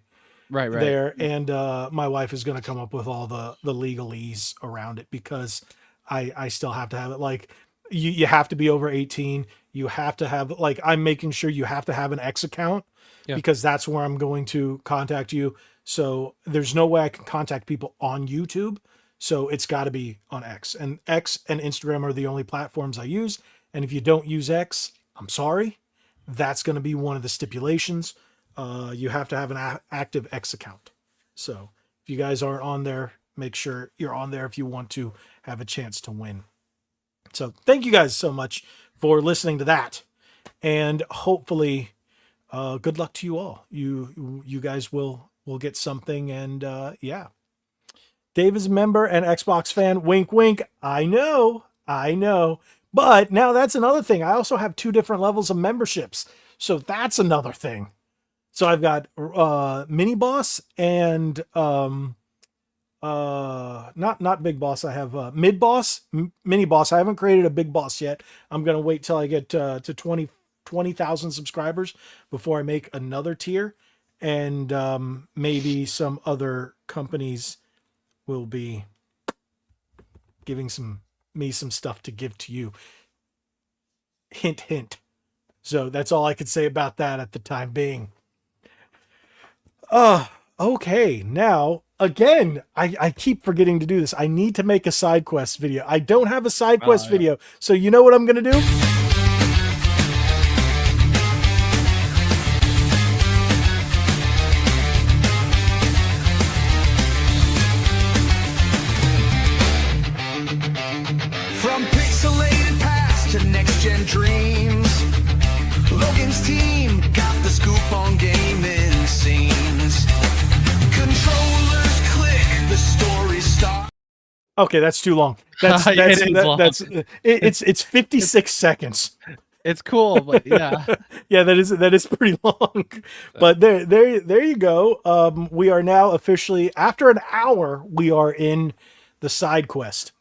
right there, and my wife is going to come up with all the legalese around it, because I still have to have it. Like you have to be over 18. You have to have, like, I'm making sure you have to have an X account, because that's where I'm going to contact you. So there's no way I can contact people on YouTube. So it's got to be on X, and Instagram are the only platforms I use. And if you don't use X, I'm sorry. That's going to be one of the stipulations. You have to have an active X account. So if you guys aren't on there, make sure you're on there if you want to have a chance to win. So thank you guys so much for listening to that. And hopefully, good luck to you all. You guys will get something. And yeah. Dave is a member and Xbox fan. Wink, wink. I know. I know. But now that's another thing. I also have 2 different levels of memberships. So that's another thing. So I've got mini boss and not big boss. I have mid boss, mini boss. I haven't created a big boss yet. I'm going to wait till I get to 20,000 subscribers before I make another tier, and maybe some other companies will be giving me some stuff to give to you. Hint, hint. So that's all I could say about that at the time being. Okay. Now, again, I keep forgetting to do this. I need to make a side quest video. I don't have a side quest video. So you know what I'm going to do? From pixelated past to next-gen dreams, Logan's team got the scoop on gaming scenes. Controllers click, the story starts. Okay, that's too long. It's 56 seconds. It's cool, but yeah. Yeah, that is pretty long. But there you go. We are now officially, after an hour, we are in the side quest.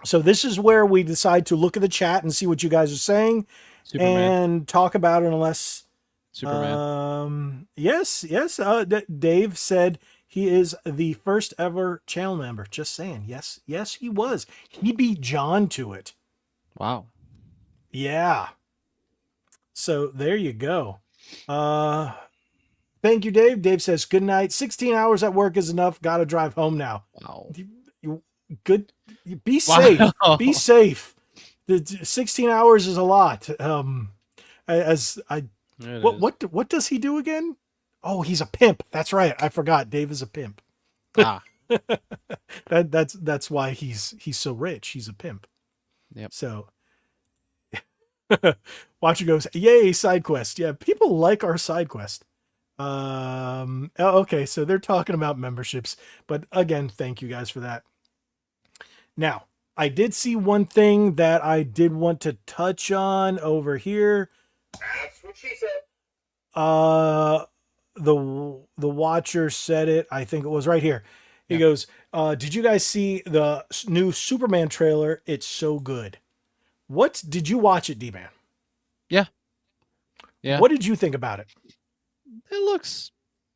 So this is where we decide to look at the chat and see what you guys are saying, Superman. and talk about it. Unless Superman. yes. Dave said he is the first ever channel member. Just saying. Yes, he was. He beat John to it. Wow. Yeah. So there you go. Thank you, Dave. Dave says, good night. 16 hours at work is enough. Got to drive home now. Wow. Good. Be safe. Wow. Be safe. The 16 hours is a lot. What does he do again? Oh, he's a pimp. That's right. I forgot. Dave is a pimp. Ah. That's why he's so rich. He's a pimp. Yep. So Watcher goes, yay, side quest. Yeah, people like our side quest. Okay, so they're talking about memberships, but again, thank you guys for that. Now, I did see one thing that I did want to touch on over here. That's what she said. The Watcher said it. I think it was right here. He goes, did you guys see the new Superman trailer? It's so good. What did you watch it, D-Man? Yeah. What did you think about it? It looks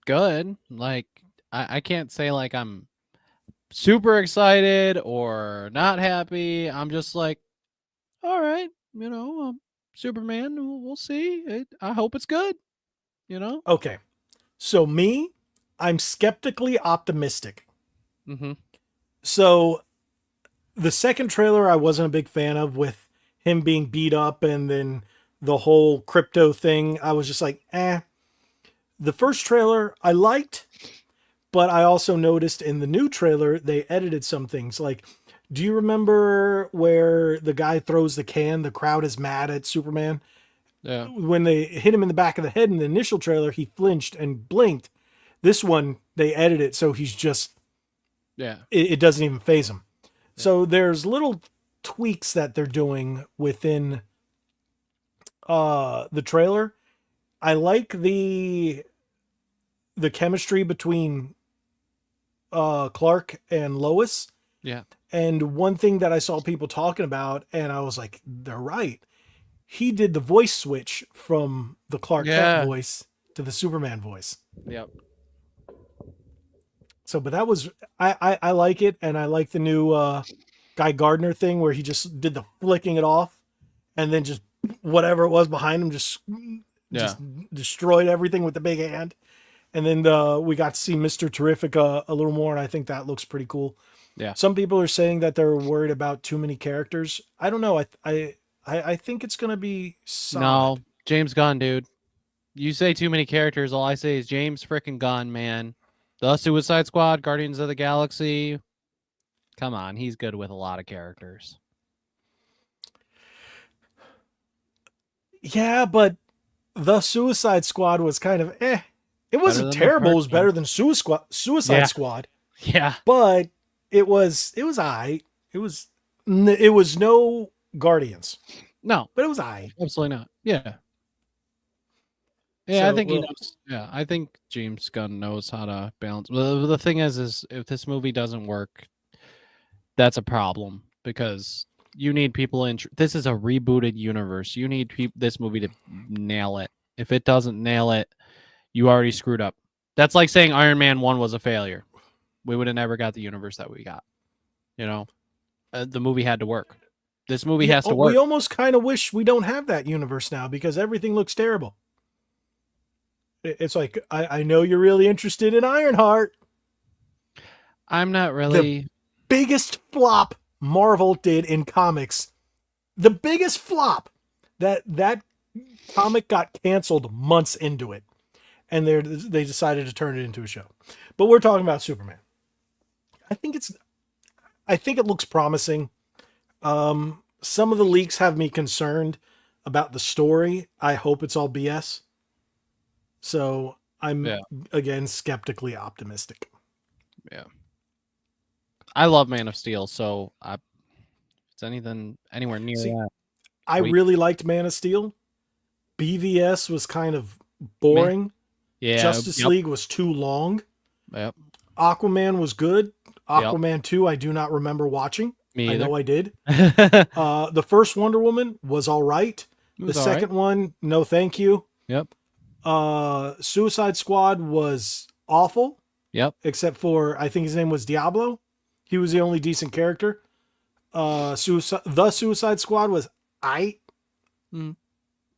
good. Like, I can't say like I'm super excited or not happy. I'm just like, all right, Superman, we'll see. I hope it's good, Okay. So me, I'm skeptically optimistic. Mm-hmm. So the second trailer I wasn't a big fan of, with him being beat up and then the whole crypto thing. I was just like, eh. The first trailer I liked, but I also noticed in the new trailer, they edited some things. Like, do you remember where the guy throws the can? The crowd is mad at Superman. Yeah. When they hit him in the back of the head in the initial trailer, he flinched and blinked. This one, they edited it so he's just, it doesn't even faze him. Yeah. So there's little tweaks that they're doing within the trailer. I like the chemistry between Clark and Lois. Yeah. And one thing that I saw people talking about, and I was like, they're right. He did the voice switch from the Clark Kent voice to the Superman voice. Yep. So, but that was, I like it. And I like the new Guy Gardner thing where he just did the flicking it off and then just whatever it was behind him just destroyed everything with the big hand. And then we got to see Mr. Terrific a little more, and I think that looks pretty cool. Yeah. Some people are saying that they're worried about too many characters. I don't know. I think it's gonna be solid. No, James Gunn, dude. You say too many characters, all I say is James frickin' Gunn, man. The Suicide Squad, Guardians of the Galaxy. Come on, he's good with a lot of characters. Yeah, but the Suicide Squad was kind of eh. It wasn't terrible. It was better than Suicide Squad. Yeah. But it was alright. It was It was no Guardians, No, but it was I. absolutely not. Yeah. Yeah, So, I think he well, knows. Yeah, I think James Gunn knows how to balance. Well, the thing is if this movie doesn't work, that's a problem because you need people in. This is a rebooted universe. You need this movie to nail it. If it doesn't nail it, you already screwed up. That's like saying Iron Man 1 was a failure. We would have never got the universe that we got. You know, the movie had to work. This movie has to work. We almost kind of wish we don't have that universe now because everything looks terrible. It's like, I know you're really interested in Ironheart. I'm not really. Biggest flop Marvel did in comics. The biggest flop. That comic got canceled months into it. And they decided to turn it into a show. But we're talking about Superman. I think it looks promising. Some of the leaks have me concerned about the story. I hope it's all BS. So I'm again skeptically optimistic. Yeah. I love Man of Steel, so if it's anything anywhere near that. I really liked Man of Steel. BVS was kind of boring. Yeah. Justice League was too long. Yep. Aquaman was good. Aquaman 2, I do not remember watching. Me either. I know I did. The first Wonder Woman was all right. The second one, no thank you. Yep. Suicide Squad was awful. Yep. Except for, I think his name was Diablo. He was the only decent character. The Suicide Squad was aight.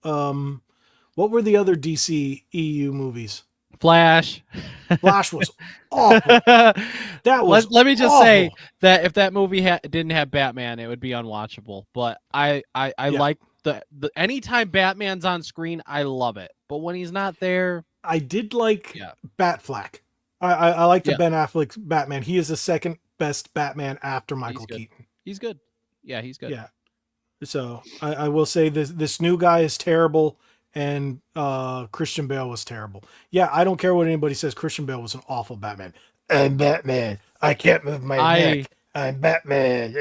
What were the other DC EU movies? Flash. Flash was awful. That was Let me just awful. say that if that movie didn't have Batman, it would be unwatchable. But I like the anytime Batman's on screen, I love it. But when he's not there, I did like Batfleck. I like the Ben Affleck Batman. He is the second best Batman after Michael Keaton. He's good. Yeah, he's good. Yeah. So I will say this new guy is terrible, and Christian Bale was terrible. Yeah, I don't care what anybody says. Christian Bale was an awful Batman. I'm Batman. I can't move my neck. I'm Batman.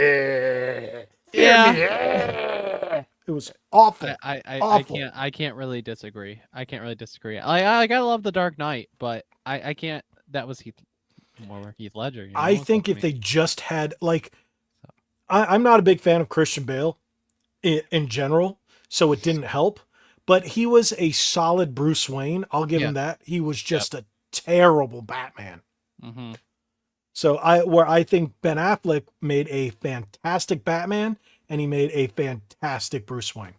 Yeah. It was awful. I can't really disagree. I gotta love The Dark Knight, but I can't. That was Heath Ledger. You know? I think if they just had I'm not a big fan of Christian Bale in general, so it didn't help. But he was a solid Bruce Wayne. I'll give him that. He was just a terrible Batman. Mm-hmm. So I think Ben Affleck made a fantastic Batman, and he made a fantastic Bruce Wayne.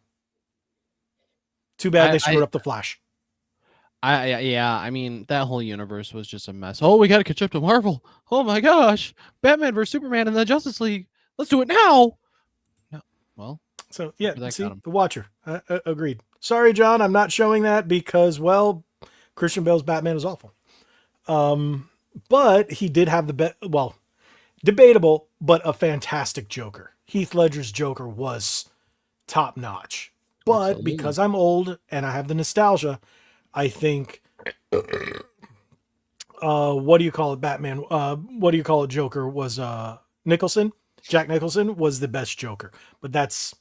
Too bad they screwed up the Flash. I mean, that whole universe was just a mess. Oh, we got to catch up to Marvel. Oh my gosh, Batman versus Superman in the Justice League. Let's do it now. No, well, so yeah, see, The Watcher. Agreed. Sorry, John, I'm not showing that because, well, Christian Bale's Batman is awful. But he did have debatable, but a fantastic Joker. Heath Ledger's Joker was top notch. But because I'm old and I have the nostalgia, I think, what do you call it, Batman? What do you call it, Joker was Nicholson? Jack Nicholson was the best Joker. But that's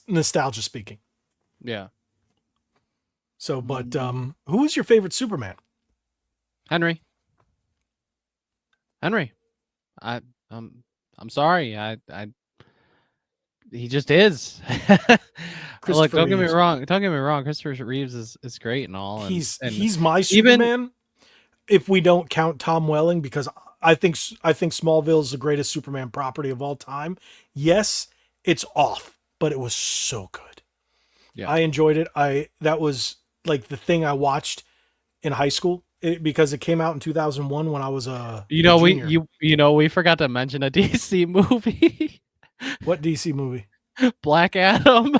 nostalgia speaking. Yeah. So, but who is your favorite Superman? Henry. I'm sorry. He just is. Look, don't get me wrong. Christopher Reeves is great and all. He's my Superman. If we don't count Tom Welling, because I think Smallville is the greatest Superman property of all time. Yes, it's off, but it was so good. Yeah, I enjoyed it. That was like the thing I watched in high school because it came out in 2001 when I was a junior. We forgot to mention a DC movie. What DC movie? Black Adam.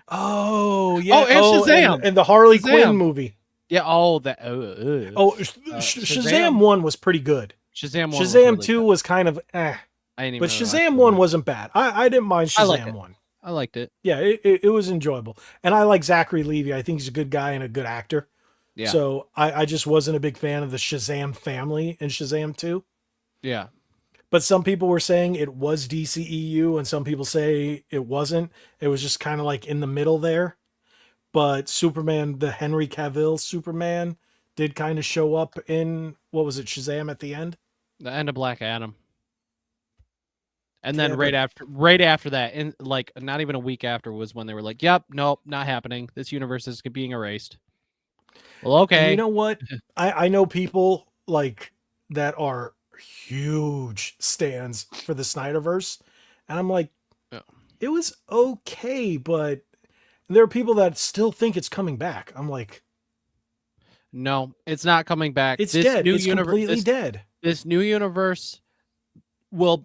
Oh yeah. Oh, and Shazam. And the Harley Quinn movie. Yeah. Oh, that. Shazam 1 was pretty good. Shazam 2 was kind of eh. But Shazam 1 wasn't bad. I didn't mind Shazam 1. I liked it. Yeah, it was enjoyable. And I like Zachary Levi. I think he's a good guy and a good actor. Yeah. So I just wasn't a big fan of the Shazam family in Shazam 2. Yeah. But some people were saying it was DCEU, and some people say it wasn't. It was just kind of like in the middle there. But Superman, the Henry Cavill Superman, did kind of show up in, what was it, Shazam at the end? The end of Black Adam. And then Yeah, right after that, in like not even a week after, was when they were like, "Yep, nope, not happening. This universe is being erased." Well, And okay. you know what? I know people like that are huge stands for the Snyderverse, and I'm like, Yeah. it was okay, but there are people that still think it's coming back. I'm like, No, it's not coming back. it's This dead. new It's completely dead. This new universe will.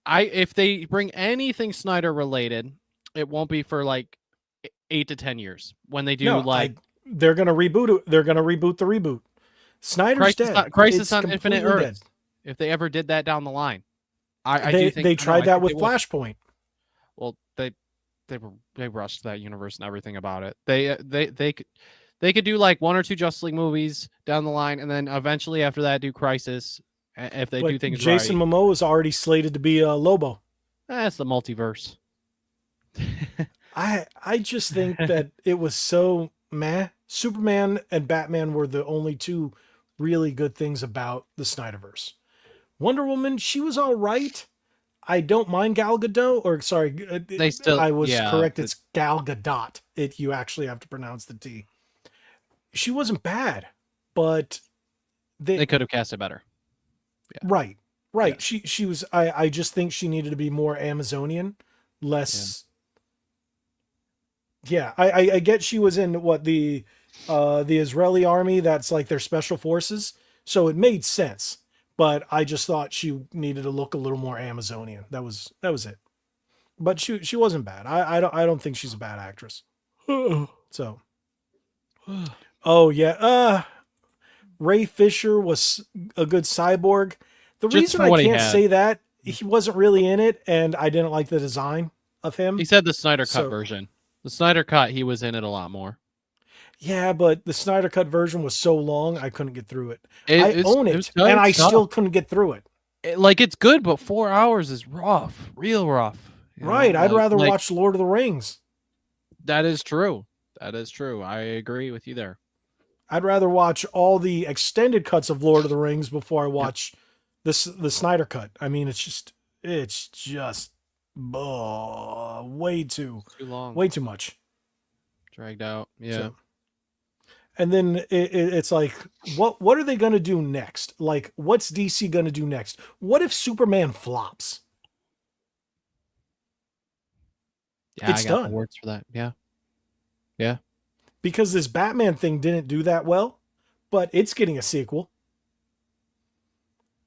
If they bring anything Snyder related, it won't be for like 8 to 10 years when they do No, like they're gonna reboot it. They're gonna reboot the reboot. Snyder's dead. Crisis It's on Infinite completely Earths. If they ever did that down the line, I They do think they I tried that think with they will. Flashpoint. Well, they rushed that universe and everything about it. They could do like 1 or 2 Justice League movies down the line, and then eventually after that do Crisis. If they do But things Jason right, Momoa is already slated to be Lobo. that's the multiverse. I just think that it was so meh. Superman and Batman were the only two really good things about the Snyderverse. Wonder Woman, she was all right. I don't mind Gal Gadot, or sorry, They still, I was yeah, correct. It's Gal Gadot. You actually have to pronounce the T. She wasn't bad, but they could have cast it better. Yeah. Right. Yeah. She was. I just think she needed to be more Amazonian, less. Yeah, I get she was in what the Israeli army. That's like their special forces, so it made sense. But I just thought she needed to look a little more Amazonian. That was it. But she wasn't bad. I don't think she's a bad actress. So. Oh yeah. Ray Fisher was a good cyborg. The Just reason for I what he can't had. say that, he wasn't really in it, and I didn't like the design of him. He said the Snyder Cut So- version. The Snyder Cut, he was in it a lot more. Yeah, but the Snyder Cut version was so long, I couldn't get through it. It- I it's- own it it, was tough and I stuff. still couldn't get through it. Like it's good, but 4 hours is rough, real rough. you know? Right, I'd rather like, watch Lord of the Rings. That is true. That is true. I agree with you there. I'd rather watch all the extended cuts of Lord of the Rings before I watch the Snyder Cut. I mean, it's just way too long, way too much. dragged out. Yeah. So- and then it's like, what are they going to do next? Like, what's DC going to do next? What if Superman flops? Yeah, It's I got done. the words for that. Yeah. Yeah. Because this Batman thing didn't do that well, but it's getting a sequel.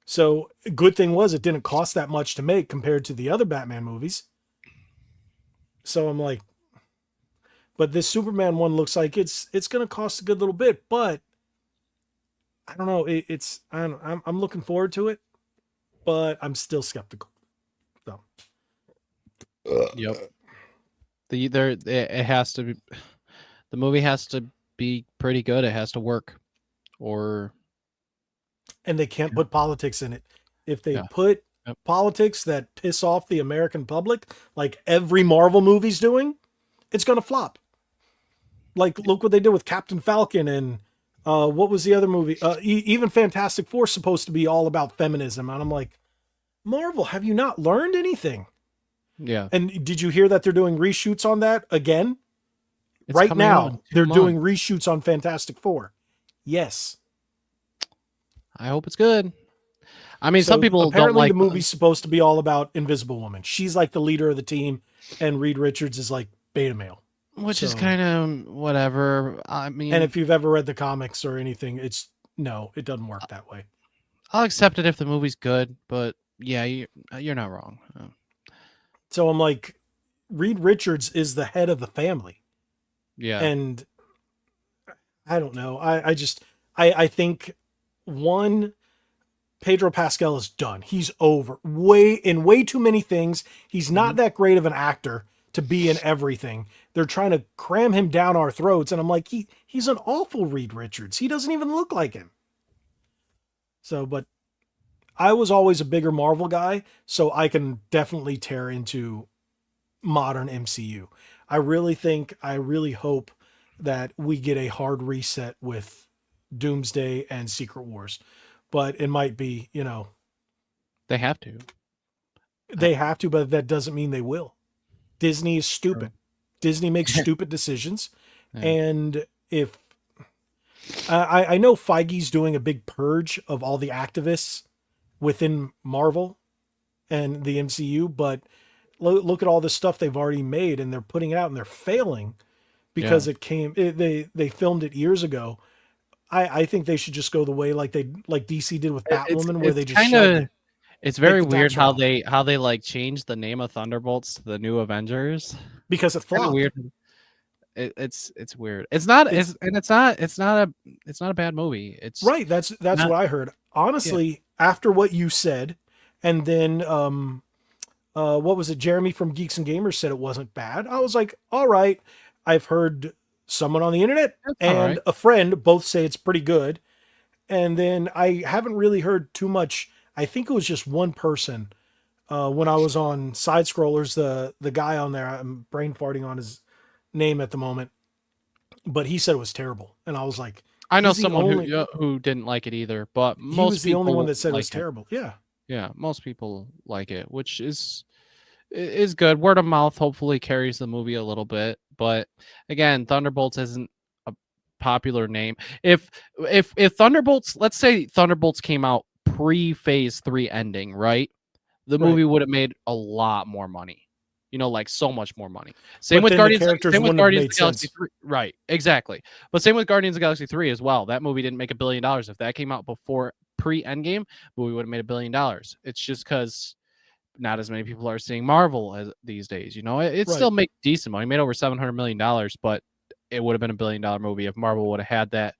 So good thing was it didn't cost that much to make compared to the other Batman movies. So I'm like, but this Superman one looks like it's going to cost a good little bit, but I don't know. I'm looking forward to it, but I'm still skeptical. So Yep. It has to be. The movie has to be pretty good. It has to work, or and they can't put politics in it. If they Yeah. put Yep. politics that piss off the American public, like every Marvel movie's doing, it's going to flop. Like, look what they did with Captain Falcon and what was the other movie? Even Fantastic Four is supposed to be all about feminism. And I'm like, Marvel, have you not learned anything? yeah. And did you hear that they're doing reshoots on that again? It's right coming out in now, 2 they're doing months. reshoots on Fantastic Four. Yes. I hope it's good. I mean, So some people don't apparently like the movie's supposed to be all about Invisible Woman. She's like the leader of the team, and Reed Richards is like beta male. which is so- kind of whatever. I mean, And if you've ever read the comics or anything, it doesn't work that way. I'll accept it if the movie's good, but yeah, you're not wrong. So I'm like, Reed Richards is the head of the family, Yeah. and I don't know. I think Pedro Pascal is done. He's over way too many things. He's not that great of an actor to be in everything. They're trying to cram him down our throats. And I'm like, he's an awful Reed Richards. He doesn't even look like him. So, but I was always a bigger Marvel guy, so I can definitely tear into modern MCU. I really hope that we get a hard reset with Doomsday and Secret Wars. But it might be, They have to. they have to, but that doesn't mean they will. Disney is stupid. True. Disney makes stupid decisions. Yeah. And if I know Feige's doing a big purge of all the activists within Marvel and the MCU, but look at all the stuff they've already made and they're putting it out and they're failing because they filmed it years ago. I think they should just go the way like DC did with Batwoman, where they just shoved it. It's very Take the weird tax how write-off. they like changed the name of Thunderbolts to the New Avengers. Because it Kind of flopped. weird. It's weird. It's not a bad movie. It's Right. That's not- what I heard. Honestly, after what you said, and then what was it? Jeremy from Geeks and Gamers said it wasn't bad. I was like, all right. I've heard someone on the internet That's and all right. a friend both say it's pretty good. And then I haven't really heard too much. I think it was just one person when I was on Side Scrollers, the guy on there, I'm brain farting on his name at the moment, but he said it was terrible. And I was like, I know he's the someone only- who didn't like it either, but he most was the only people one that said it was like terrible. Yeah. Yeah, most people like it, which is good. Word of mouth hopefully carries the movie a little bit, but again, Thunderbolts isn't a popular name. If Thunderbolts, let's say Thunderbolts came out pre-phase 3 ending, right? The Right. movie would have made a lot more money. Like so much more money. Same But with then the Guardians. characters Same with wouldn't have Guardians of made the Galaxy sense. 3. Right, exactly. But same with Guardians of the Galaxy 3 as well. That movie didn't make $1 billion. If that came out before pre-Endgame, movie would have made $1 billion. It's just because not as many people are seeing Marvel as these days. It Right. still made decent money. It made over $700 million, but it would have been $1 billion movie if Marvel would have had that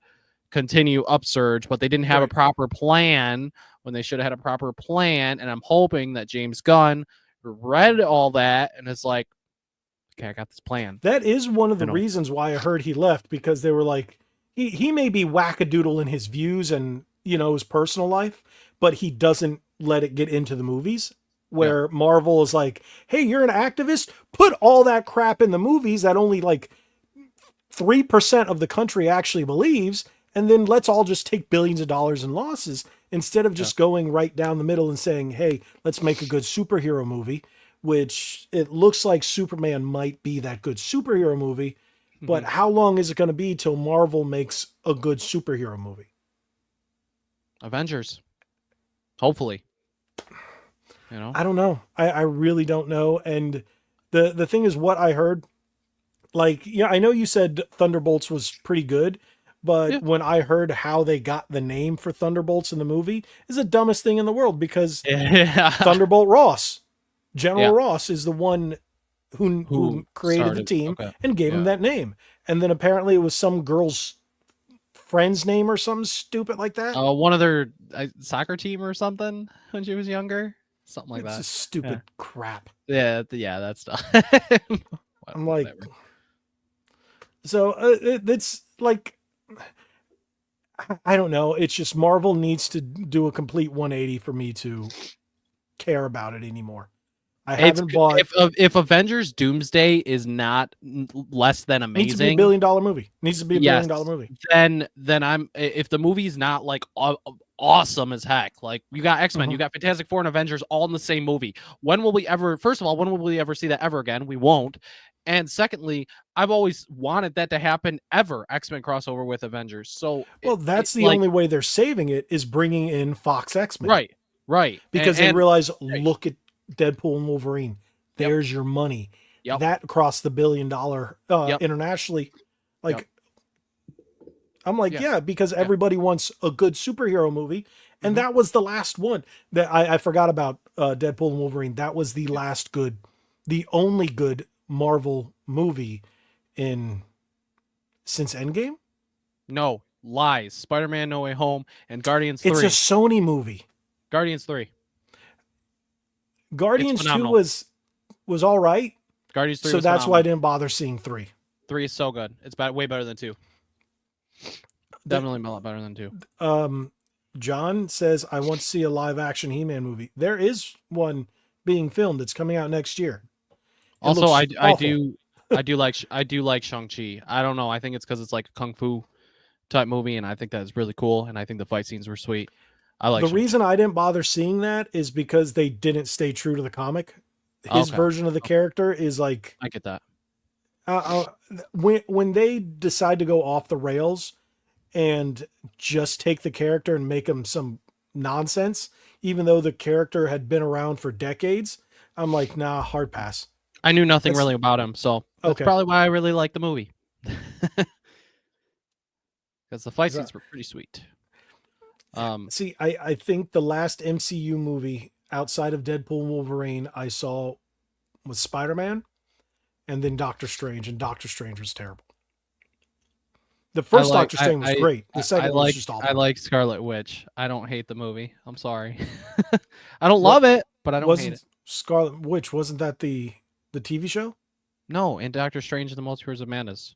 continue upsurge. But they didn't have a Right. proper plan when they should have had a proper plan. And I'm hoping that James Gunn read all that and is like, okay, I got this plan. That is one of the You know. reasons why I heard he left, because they were like, he may be wackadoodle in his views and, his personal life, but he doesn't let it get into the movies, where Marvel is like, hey, you're an activist, put all that crap in the movies that only like 3% of the country actually believes, and then let's all just take billions of dollars in losses instead of just going right down the middle and saying, hey, let's make a good superhero movie, which it looks like Superman might be that good superhero movie. But how long is it going to be till Marvel makes a good superhero movie? Avengers. Hopefully. I don't know. I really don't know. And the thing is, what I heard, like, I know you said Thunderbolts was pretty good, but when I heard how they got the name for Thunderbolts in the movie, is the dumbest thing in the world, because Thunderbolt Ross, General Ross, is the one who created the team and gave him that name. And then apparently it was some girl's friend's name or something stupid like that. One of their soccer team or something when she was younger. Something like It's that. just stupid crap. Yeah, that stuff. I'm like, so it's like, I don't know. It's just Marvel needs to do a complete 180 for me to care about it anymore. I haven't bought. If Avengers Doomsday is not less than amazing, Needs to be $1 billion movie. Needs to be $1 billion movie. Then I'm, if the movie's not like awesome as heck, like you got X-Men, you got Fantastic Four and Avengers all in the same movie. When will we ever? First of all, when will we ever see that ever again? We won't. And secondly, I've always wanted that to happen ever. X-Men crossover with Avengers. So well, that's the only way they're saving it, is bringing in Fox X-Men. Right. Because they realize, look at Deadpool and Wolverine. There's your money. That crossed the $1 billion internationally. Like, I'm like, because everybody wants a good superhero movie. And that was the last one that I forgot about. Deadpool and Wolverine. That was the last good, the only good Marvel movie since Endgame. No, lies. Spider-Man No Way Home and Guardians 3. It's a Sony movie. Guardians 3. Guardians 2 was all right. Guardians 3 so was that's why I phenomenal. didn't bother seeing 3. 3 is so good. It's way better than 2. Definitely a lot better than 2. John says, I want to see a live action He-Man movie. There is one being filmed. It's coming out next year. It Also, looks I awful. do like Shang-Chi. I don't know. I think it's because it's like a kung fu type movie, and I think that's really cool. And I think the fight scenes were sweet. I like The Shang-Chi. reason I didn't bother seeing that is because they didn't stay true to the comic. His Okay. version of the character is like I get that. when they decide to go off the rails and just take the character and make him some nonsense, even though the character had been around for decades, I'm like, nah, hard pass. I knew nothing That's- really about him, so that's Okay. probably why I really like the movie. Because the fight So- scenes were pretty sweet. See, I think the last MCU movie outside of Deadpool and Wolverine I saw was Spider-Man and then Doctor Strange, and Doctor Strange was terrible. The first Doctor Strange was great. The second one was just awful. I like Scarlet Witch. I don't hate the movie. I'm sorry. I don't love it, but I don't hate it. Scarlet Witch, wasn't that the TV show? No, and Doctor Strange and the Multiverse of Madness.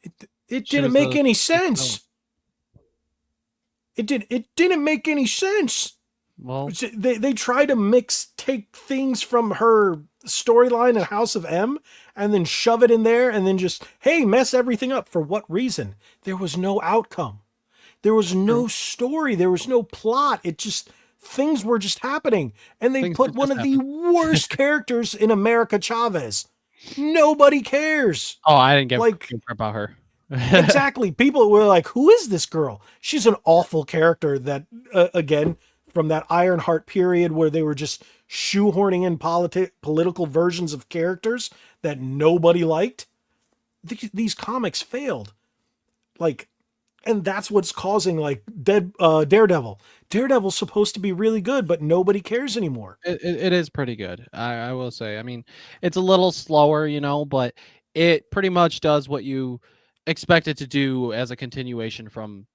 It She didn't was make the- any sense. It didn't make any sense. Well, They try to take things from her storyline in House of M and then shove it in there and then just, hey, mess everything up. For what reason? There was no outcome. There was no story. There was no plot. Things were just happening. And they Things put would one just of the worst characters in America Chavez. Nobody cares. oh, I didn't give Like- a crap about her. Exactly. People were like, who is this girl? She's an awful character that, again, from that Ironheart period where they were just shoehorning in political versions of characters that nobody liked. These comics failed. Like, and that's what's causing like Daredevil. Daredevil's supposed to be really good, but nobody cares anymore. It is pretty good. I will say. I mean, it's a little slower, but it pretty much does what you expect it to do as a continuation from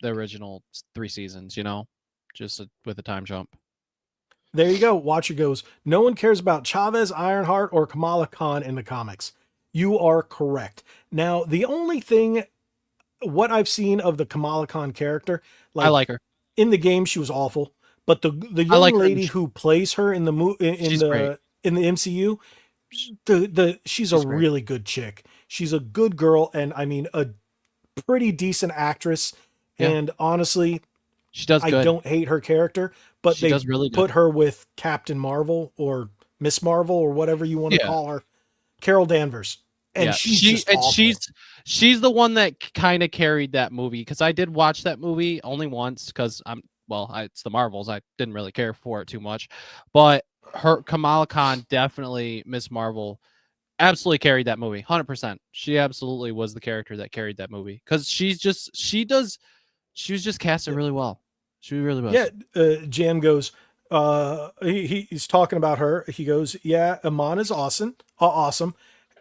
the original 3 seasons, just with a time jump. There you go. Watcher goes, no one cares about Chavez, Ironheart, or Kamala Khan in the comics. You are correct. Now, the only thing, what I've seen of the Kamala Khan character, I like her. in the game, she was awful. But the young like her in lady who plays her in the She's great. in the MCU, she's a She's great. really good chick. She's a good girl, and I mean a pretty decent actress. Yeah. And honestly, She does I good. don't hate her character, but She they does really good. put her with Captain Marvel or Miss Marvel or whatever you want to Yeah. call her, Carol Danvers, and Yeah, she's she's the one that kind of carried that movie, because I did watch that movie only once because it's the Marvels. I didn't really care for it too much, but her Kamala Khan, definitely Miss Marvel, absolutely carried that movie 100%. She absolutely was the character that carried that movie because she was just casted really well. She really was. Yeah, Jan goes. He's talking about her. He goes, yeah, Iman is awesome. Awesome.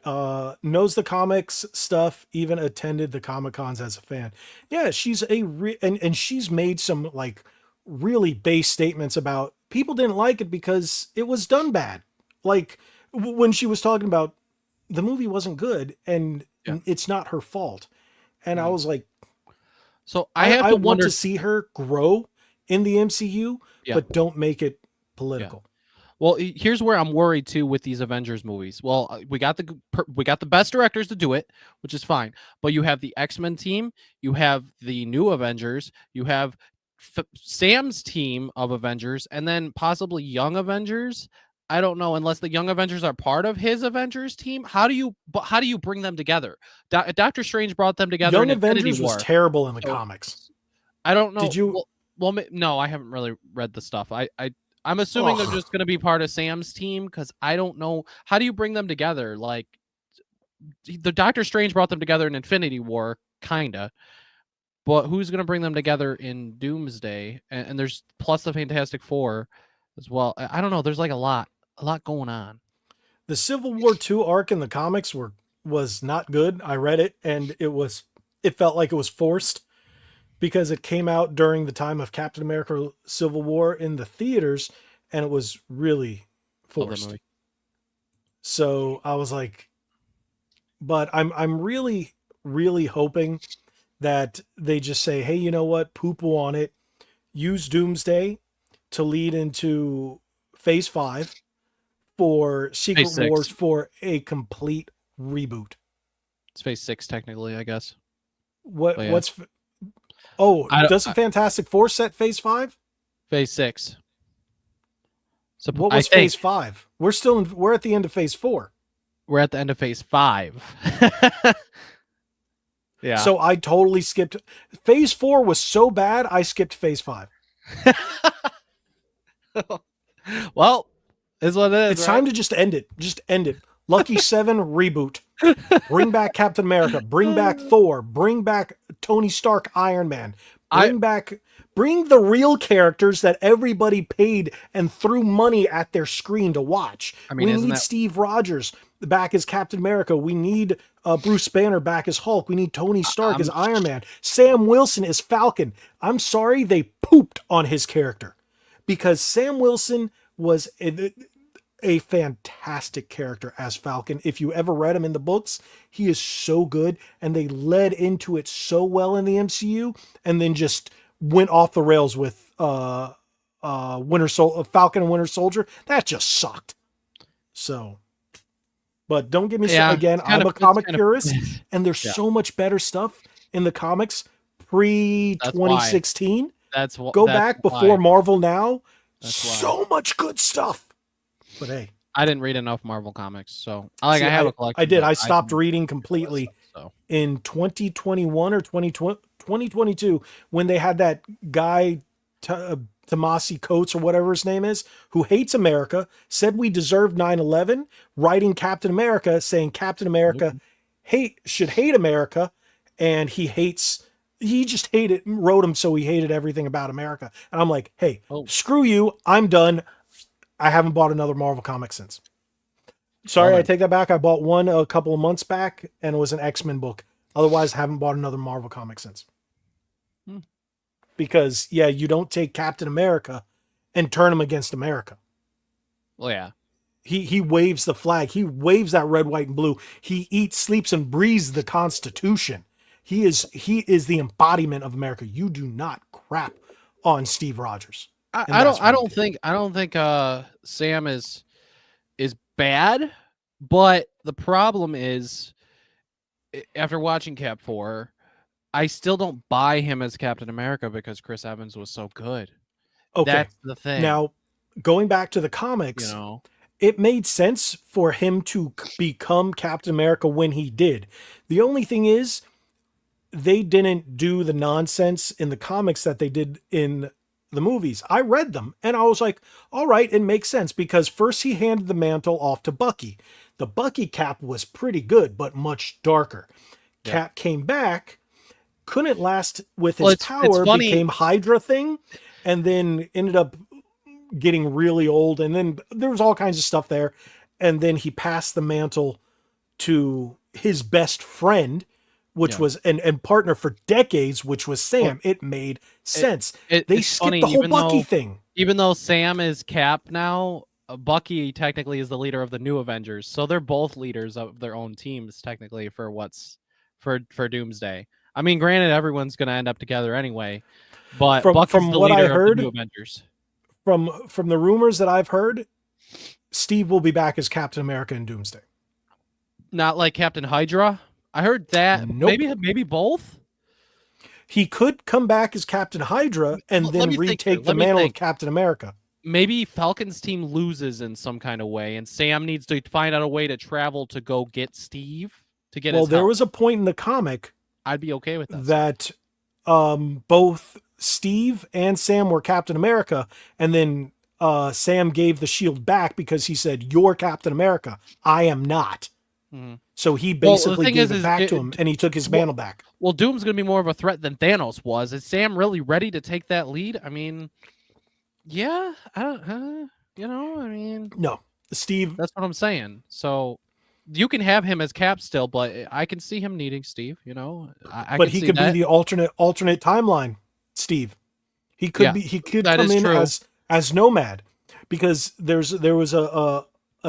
Knows the comics stuff. Even attended the Comic Cons as a fan. Yeah, she's and she's made some like really base statements about people didn't like it because it was done bad. Like when she was talking about the movie wasn't good and Yeah. it's not her fault. And I Mhm. was like, So I have to want wonder. to see her grow in the MCU, Yeah. but don't make it political. Well, here's where I'm worried too with these Avengers movies. Well, we got the best directors to do it, which is fine. But you have the X-Men team, you have the new Avengers, you have Sam's team of Avengers, and then possibly Young Avengers. I don't know, unless the Young Avengers are part of his Avengers team. How do you bring them together? Doctor Strange brought them together Young in Infinity Avengers War. was terrible in the So- comics. I don't know. Did you- No, I haven't really read the stuff. I'm assuming they're Ugh. just going to be part of Sam's team because I don't know. How do you bring them together? Like, the Doctor Strange brought them together in Infinity War, kinda. But who's going to bring them together in Doomsday? And there's plus the Fantastic Four as well. I don't know. There's like a lot going on. The Civil War II arc in the comics was not good. I read it and it felt like it was forced because it came out during the time of Captain America Civil War in the theaters and it was really Love that forced. movie. So I was like, but I'm really, really hoping that they just say, hey, you know what? Poo-poo on it. Use Doomsday to lead into Phase 5 for Secret Phase 6. Wars for a complete reboot. It's Phase 6 technically, I guess. What? But yeah. What's? Oh, doesn't Fantastic Four set Phase 5? Phase 6. So What was Phase 5? We're at the end of Phase 4. We're at the end of Phase 5. Yeah. So I totally skipped. Phase 4 was so bad, I skipped Phase 5. Well, is what it is. It's time to just end it. Just end it. Lucky 7 reboot. Bring back Captain America. Bring back Thor. Bring back Tony Stark, Iron Man. Bring the real characters that everybody paid and threw money at their screen to watch. I mean, we need Steve Rogers back as Captain America. We need Bruce Banner back as Hulk. We need Tony Stark as Iron Man. Sam Wilson as Falcon. I'm sorry they pooped on his character because Sam Wilson was a fantastic character as Falcon. If you ever read him in the books, he is so good, and they led into it so well in the MCU, and then just went off the rails with Falcon and Winter Soldier. That just sucked. So, but don't get me again. I'm a comic purist, and there's so much better stuff in the comics pre 2016. Go back before Marvel now. So much good stuff. But hey, I didn't read enough Marvel comics, so I have a collection. I did. I stopped reading completely in 2021 or 2022 when they had that guy Tomasi Coates or whatever his name is, who hates America, said we deserved 9/11, writing Captain America, saying Captain America should hate America, and he just wrote him so he hated everything about America. And I'm like, hey, screw you, I'm done. I haven't bought another Marvel comic since. Sorry, I take that back. I bought one a couple of months back, and it was an X-Men book. Otherwise, haven't bought another Marvel comic since. Because, you don't take Captain America and turn him against America. Well, yeah. He waves the flag. He waves that red, white, and blue. He eats, sleeps, and breathes the Constitution. He is the embodiment of America. You do not crap on Steve Rogers. I don't think Sam is bad, but the problem is after watching Cap 4, I still don't buy him as Captain America because Chris Evans was so good. Okay. That's the thing. Now, going back to the comics, it made sense for him to become Captain America when he did. The only thing is they didn't do the nonsense in the comics that they did in the movies. I read them and I was like, all right, it makes sense because first he handed the mantle off to Bucky. The Bucky Cap was pretty good, but much darker. Cap came back, couldn't last with his power, became Hydra thing, and then ended up getting really old. And then there was all kinds of stuff there. And then he passed the mantle to his best friend, which was and partner for decades, which was Sam. It made sense. They skipped the whole Bucky thing. Even though Sam is Cap now, Bucky technically is the leader of the New Avengers. So they're both leaders of their own teams, technically, for Doomsday. I mean, granted, everyone's going to end up together anyway, but Bucky's the leader of the New Avengers. From the rumors that I've heard, Steve will be back as Captain America in Doomsday. Not like Captain Hydra? I heard that. Nope. Maybe both. He could come back as Captain Hydra and then retake the mantle of Captain America. Maybe Falcon's team loses in some kind of way, and Sam needs to find out a way to travel to go get Steve to get his help. There was a point in the comic I'd be okay with that. Both Steve and Sam were Captain America, and then Sam gave the shield back because he said, "You're Captain America. I am not." Mm-hmm. So he basically gave it back to him, and he took his mantle back. Well, Doom's going to be more of a threat than Thanos was. Is Sam really ready to take that lead? I mean, yeah, no, Steve. That's what I'm saying. So you can have him as Cap still, but I can see him needing Steve. But he could be the alternate timeline, Steve. He could be. He could come in as Nomad, because there was a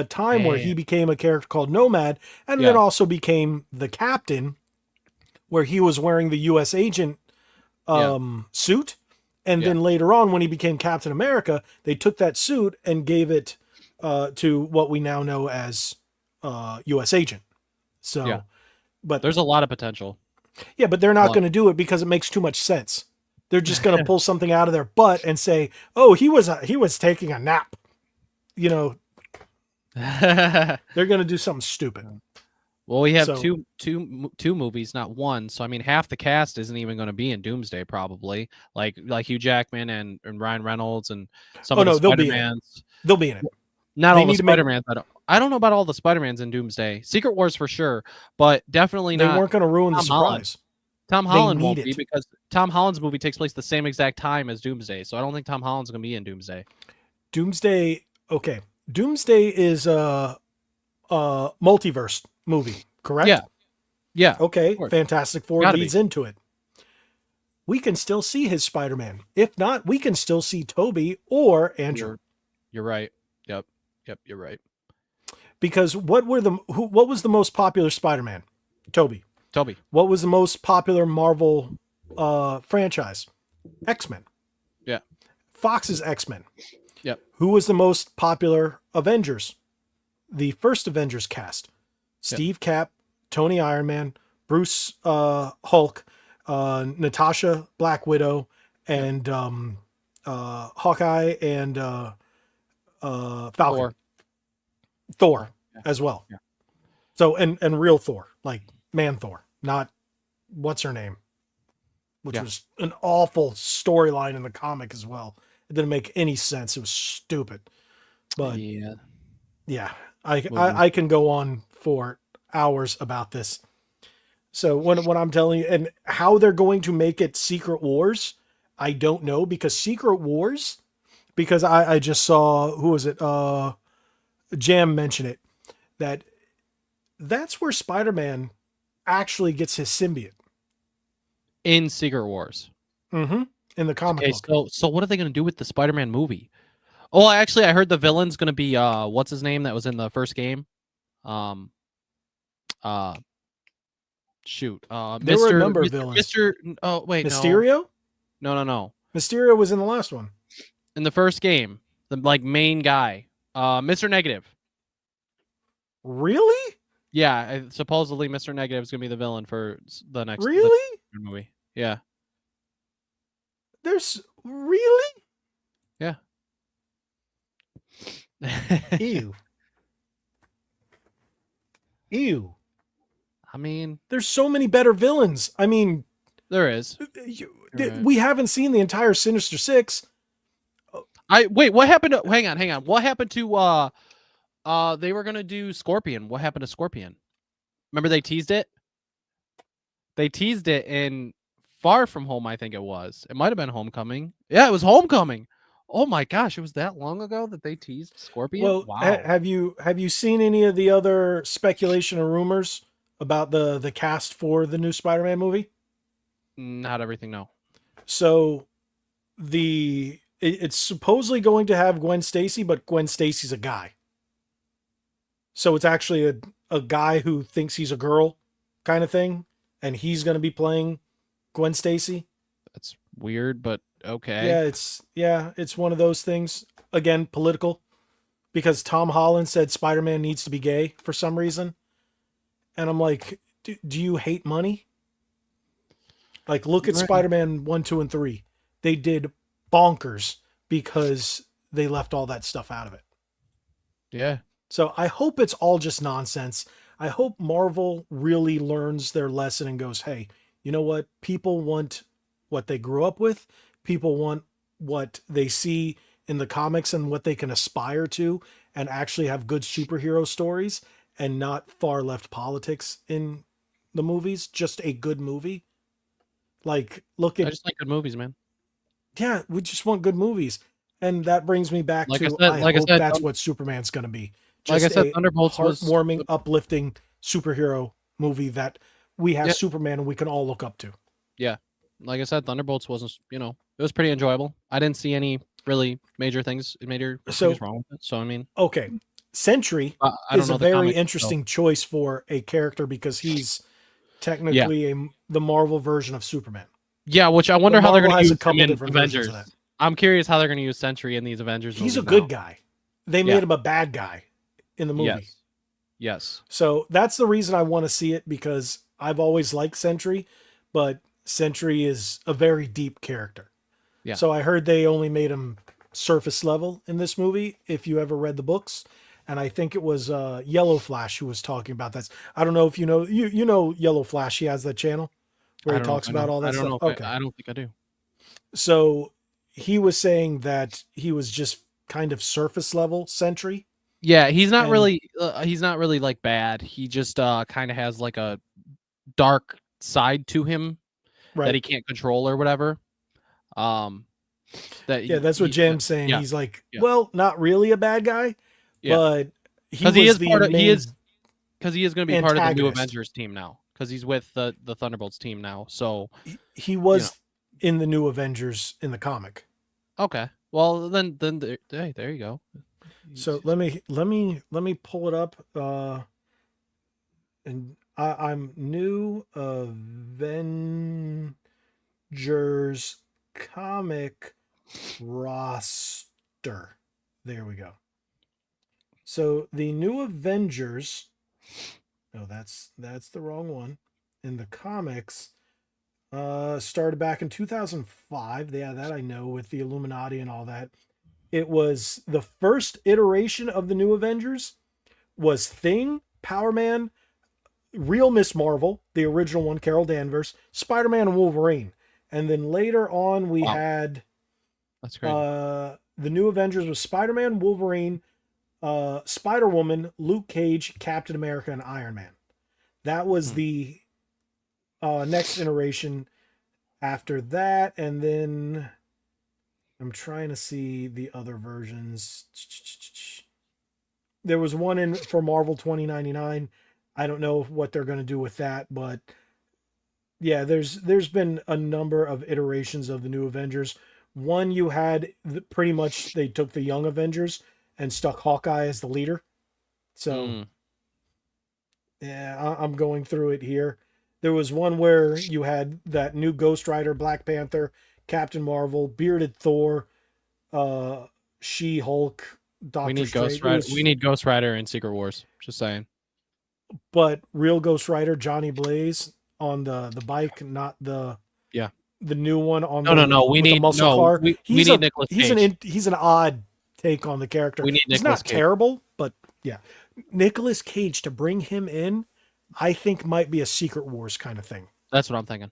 time where he became a character called Nomad, and then also became the Captain where he was wearing the U.S. agent suit. And then later on, when he became Captain America, they took that suit and gave it to what we now know as U.S. agent. So, but there's a lot of potential. Yeah, but they're not going to do it because it makes too much sense. They're just going to pull something out of their butt and say, "Oh, he was taking a nap." You know, they're going to do something stupid. Well, we have two movies, not one. So I mean, half the cast isn't even going to be in Doomsday, probably. Like Hugh Jackman and Ryan Reynolds and some of the Spider-Mans. They'll be in it. Not all the Spider-Mans. I don't know about all the Spider-Mans in Doomsday. Secret Wars for sure, but definitely not. They weren't going to ruin the surprise. Tom Holland won't be, because Tom Holland's movie takes place the same exact time as Doomsday. So I don't think Tom Holland's going to be in Doomsday. Doomsday is a multiverse movie, correct? Yeah. Okay. Fantastic Four leads into it. We can still see his Spider-Man. If not, we can still see Toby or Andrew. You're right. Yep, you're right. Because what was the most popular Spider-Man? Toby. What was the most popular Marvel franchise? X-Men. Yeah. Fox's X-Men. Yep. Who was the most popular Avengers? The first Avengers cast. Steve Cap, Tony Iron Man, Bruce Hulk, Natasha Black Widow, and Hawkeye and Falcon. Thor as well. Yeah. So and real Thor, like man Thor, not what's her name, which was an awful storyline in the comic as well. It didn't make any sense. It was stupid. But yeah, I can go on for hours about this. So when I'm telling you, and how they're going to make it Secret Wars, I don't know, because Secret Wars, because I just saw, who was it? Jam mention it, that's where Spider-Man actually gets his symbiote. In Secret Wars. Mm-hmm. In the comic book. So what are they going to do with the Spider-Man movie? Oh, actually, I heard the villain's going to be, what's his name that was in the first game? Shoot. There were a number of villains. Oh, wait, Mysterio? No. Mysterio was in the last one. In the first game, the main guy. Mr. Negative. Really? Yeah, supposedly Mr. Negative is going to be the villain for the next movie. Yeah. There's really? Yeah. Ew. I mean, there's so many better villains. I mean, there is. We haven't seen the entire Sinister Six. Wait, what happened to, hang on. What happened to they were gonna do Scorpion. What happened to Scorpion? Remember they teased it? They teased it in Far From Home, I think it was. It might have been Homecoming. Yeah, it was Homecoming. Oh my gosh, it was that long ago that they teased Scorpion? Well, wow. Have you seen any of the other speculation or rumors about the cast for the new Spider-Man movie? Not everything, no. So it's supposedly going to have Gwen Stacy, but Gwen Stacy's a guy. So it's actually a guy who thinks he's a girl kind of thing, and he's going to be playing Gwen Stacy. That's weird, but okay. It's one of those things. Again, political, because Tom Holland said Spider-Man needs to be gay for some reason. And I'm like, do you hate money? Like, look at Spider-Man 1, 2, and 3. They did bonkers because they left all that stuff out of it. Yeah. So I hope it's all just nonsense. I hope Marvel really learns their lesson and goes, hey, you know what? People want what they grew up with. People want what they see in the comics and what they can aspire to, and actually have good superhero stories and not far left politics in the movies. Just a good movie. Like, look at, I just like good movies, man. Yeah, we just want good movies. And that brings me back to, I hope that's what Superman's going to be. Just like I said, Thunderbolts was heartwarming, uplifting superhero movie that we have Superman and we can all look up to. Yeah. Like I said, Thunderbolts wasn't, it was pretty enjoyable. I didn't see any really major things wrong with it. So, I mean. Okay. Sentry is a very interesting choice for a character because he's technically the Marvel version of Superman. Yeah, which I wonder But how they're Marvel going to has a use him couple in different versions of Avengers. that. I'm curious how they're going to use Sentry in these Avengers He's a movies good now. guy. They Yeah. made him a bad guy in the movie. Yes. Yes. So that's the reason I want to see it, because I've always liked Sentry, but Sentry is a very deep character. Yeah. So I heard they only made him surface level in this movie, if you ever read the books. And I think it was Yellow Flash who was talking about this. I don't know if you know Yellow Flash. He has that channel where he talks about all that stuff. Okay. I don't think I do. So he was saying that he was just kind of surface level Sentry. Yeah, he's not And- really like bad. He just kind of has like a dark side to him that Right. he can't control or whatever. That's what Jam's saying. yeah, He's like, yeah. well, not really a bad guy, Yeah. but because he is part of because he is going to be part of the new antagonist. Avengers team now, because he's with the Thunderbolts team now. So he was in the new Avengers in the comic. okay, well then hey, there you go. So let me pull it up. And I'm new Avengers comic roster. There we go. So the new Avengers. No, that's the wrong one. In the comics, started back in 2005. Yeah, that I know, with the Illuminati and all that. It was the first iteration of the new Avengers was Thing, Power Man, Real Miss Marvel, the original one, Carol Danvers, Spider-Man, and Wolverine. And then later on we had That's great. the new Avengers was Spider-Man, Wolverine, Spider-Woman, Luke Cage, Captain America, and Iron Man. That was the next iteration after that. And then I'm trying to see the other versions. There was one for Marvel 2099. I don't know what they're going to do with that, but yeah, there's been a number of iterations of the new Avengers. One you had pretty much they took the young Avengers and stuck Hawkeye as the leader. So yeah, I'm going through it here. There was one where you had that new Ghost Rider, Black Panther, Captain Marvel, bearded Thor, She-Hulk, Doctor we need Strange. Ghost Rider. We need Ghost Rider in Secret Wars. Just saying. But real Ghost Rider, Johnny Blaze on the bike, not the new one on no. We need the muscle car. We need Nicolas Cage. He's an odd take on the character. We need He's Nicolas not Cage. terrible, but yeah, Nicolas Cage, to bring him in, I think might be a Secret Wars kind of thing. That's what I'm thinking.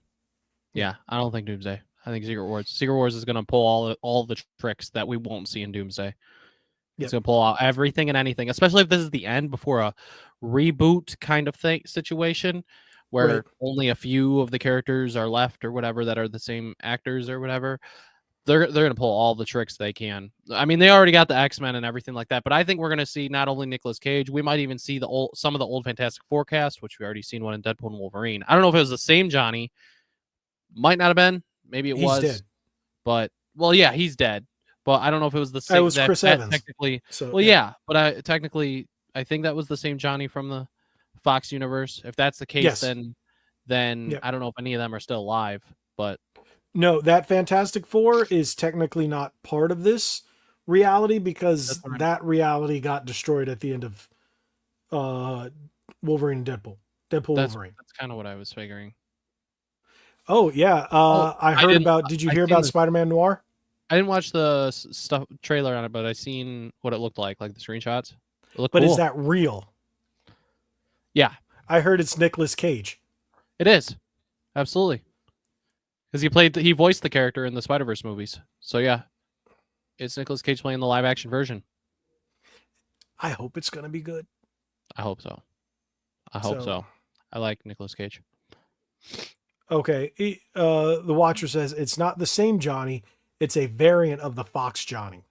Yeah, I don't think Doomsday. I think Secret Wars. Secret Wars is going to pull all the tricks that we won't see in Doomsday. It's going to pull out everything and anything, especially if this is the end before a reboot kind of situation where only a few of the characters are left or whatever that are the same actors or whatever. They're going to pull all the tricks they can. I mean, they already got the X-Men and everything like that, but I think we're going to see not only Nicolas Cage, we might even see some of the old Fantastic Four cast, which we already seen one in Deadpool and Wolverine. I don't know if it was the same Johnny. Might not have been. Maybe He's was. dead. But well, yeah, he's dead. But I don't know if it was the same. It was Chris Evans. Technically. So Well, yeah, but I think that was the same Johnny from the Fox universe. If that's the case, Yes. then I don't know if any of them are still alive. But no, that Fantastic Four is technically not part of this reality because that reality got destroyed at the end of Wolverine and Deadpool. Wolverine. That's kind of what I was figuring. Oh yeah, I heard about. Did you hear about Spider-Man Noir? I didn't watch the stuff trailer on it, but I seen what it looked like the screenshots. It looked But cool. is that real? Yeah, I heard it's Nicolas Cage. it is. Absolutely. Because he voiced the character in the Spider-Verse movies. So yeah, it's Nicolas Cage playing the live action version. I hope it's gonna be good. I hope so. I like Nicolas Cage. Okay, the Watcher says it's not the same Johnny. It's a variant of the Fox Johnny.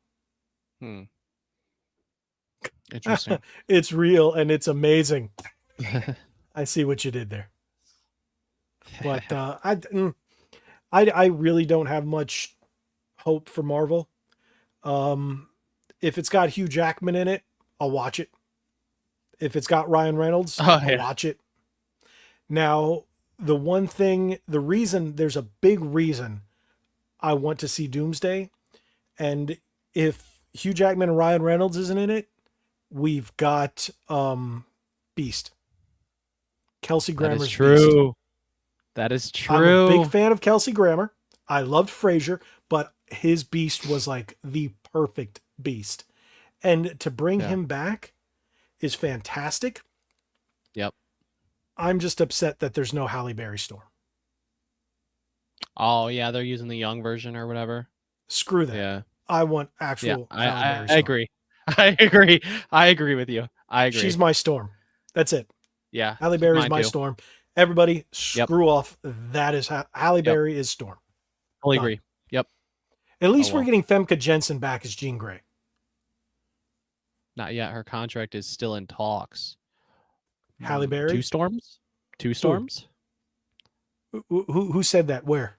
Interesting. It's real and it's amazing. I see what you did there. But I really don't have much hope for Marvel. If it's got Hugh Jackman in it, I'll watch it. If it's got Ryan Reynolds, I'll watch it. Now, there's a big reason I want to see Doomsday. And if Hugh Jackman and Ryan Reynolds isn't in it, we've got Beast. Kelsey That Grammer's is Beast. true. That is I'm a true. big fan of Kelsey Grammer. I loved Frasier, but his Beast was like the perfect Beast. And to bring him back is fantastic. Yep. I'm just upset that there's no Halle Berry Storm. Oh yeah, they're using the young version or whatever. Screw that. Yeah. I want actual Halle Berry I Storm. agree. I agree. I agree with you. I agree. She's my Storm. That's it. Yeah. Halle Berry's mine my too. Storm. Everybody, screw off. That is Halle Berry is Storm. Totally Done. agree. Yep. At least Oh, we're well. getting Femke Jensen back as Jean Grey. Not yet. Her contract is still in talks. Halle Berry? Two storms? Two storms? Who said that? Where?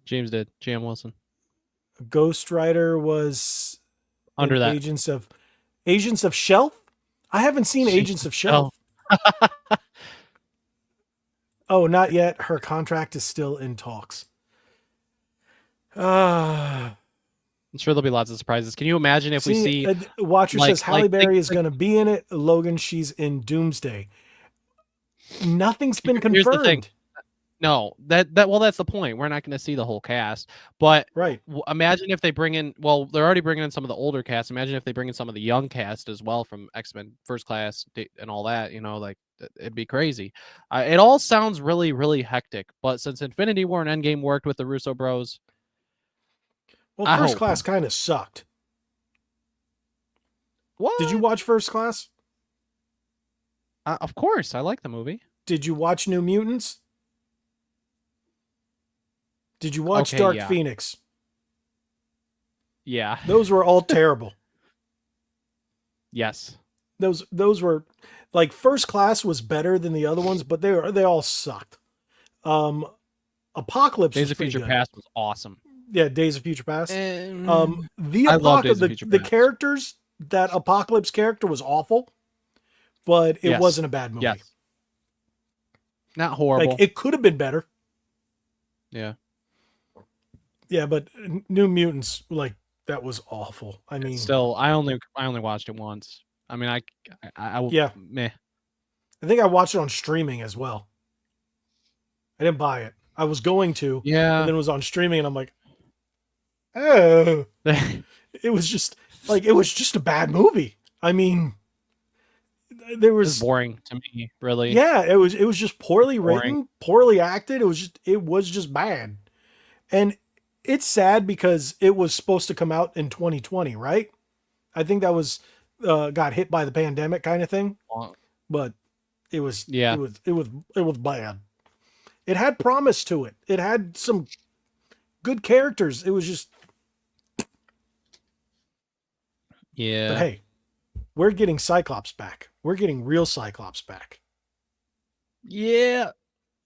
James did. Jam Wilson. Ghost Rider was Under in that. Agents of Shelf? I haven't seen Agents of Shelf. Oh, not yet. Her contract is still in talks. I'm sure there'll be lots of surprises. Can you imagine if we see Watcher like- says Halle like, Berry think- is going to be in it. Logan, she's in Doomsday. Nothing's been Here's the thing. confirmed. No, well, that's the point. We're not going to see the whole cast. But Right. imagine if they bring in, well, they're already bringing in some of the older cast. Imagine if they bring in some of the young cast as well from X-Men First Class and all that, like it'd be crazy. It all sounds really, really hectic. But since Infinity War and Endgame worked with the Russo bros, Well, I First hope. Class kind of sucked. what? Did you watch First Class? Of course, I like the movie. Did you watch New Mutants? Did you watch Okay, Dark yeah. Phoenix? Yeah. Those were all terrible. Yes. Those were like First Class was better than the other ones, but they all sucked. Apocalypse Days was of pretty Future good. Past was awesome. Yeah, Days of Future Past. The I love Days of Apocalypse, Future the Past. characters, that Apocalypse character was awful, but it Yes. wasn't a bad movie. Yes. Not horrible. Like it could have been better. Yeah. Yeah, but New Mutants, like that was awful. I mean, Still, I only watched it once. I mean, I Yeah. meh. I think I watched it on streaming as well. I didn't buy it. I was going to, and Yeah. then it was on streaming, and I'm like, oh, it was just a bad movie. I mean, there It was was, boring to me, really. yeah, it was just poorly Boring. written, poorly acted. It was just bad, and it's sad because it was supposed to come out in 2020, right? I think that was got hit by the pandemic kind of thing, but it was Yeah. it was bad. It had promise to it. It had some good characters. It was just, Yeah. but hey, we're getting Cyclops back. We're getting real Cyclops back. Yeah.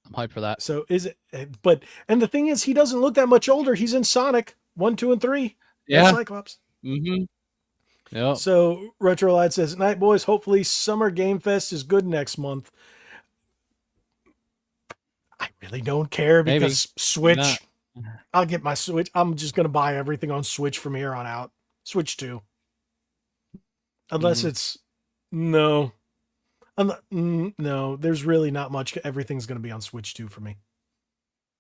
I'm hyped for that. So is it? And the thing is, he doesn't look that much older. He's in Sonic 1, 2, and 3. Yeah. That's Cyclops. Mm-hmm. Yep. So Retro Light says, "Night boys. Hopefully, Summer Game Fest is good next month." I really don't care Maybe. because Switch. Not. I'll get my Switch. I'm just gonna buy everything on Switch from here on out. Switch 2. Unless it's no. No, there's really not much. Everything's gonna be on Switch 2 for me.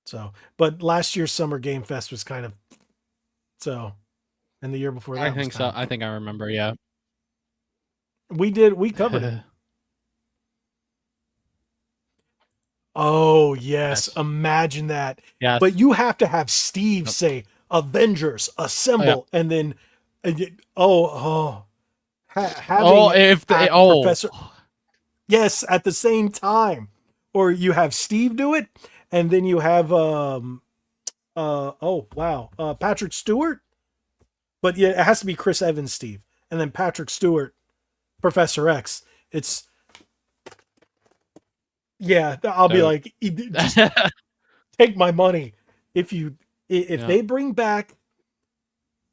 So, but last year's Summer Game Fest was kind of so, and the year before that, I was think so. kind of- I think I remember. Yeah. We covered it. Oh yes, Yes. imagine that. Yeah. But you have to have Steve Yep. say "Avengers Assemble" and then having if they, Professor, yes, at the same time, or you have Steve do it, and then you have Patrick Stewart, but yeah, it has to be Chris Evans, Steve, and then Patrick Stewart, Professor X. It's yeah, I'll be So- like, just take my money if Yeah. they bring back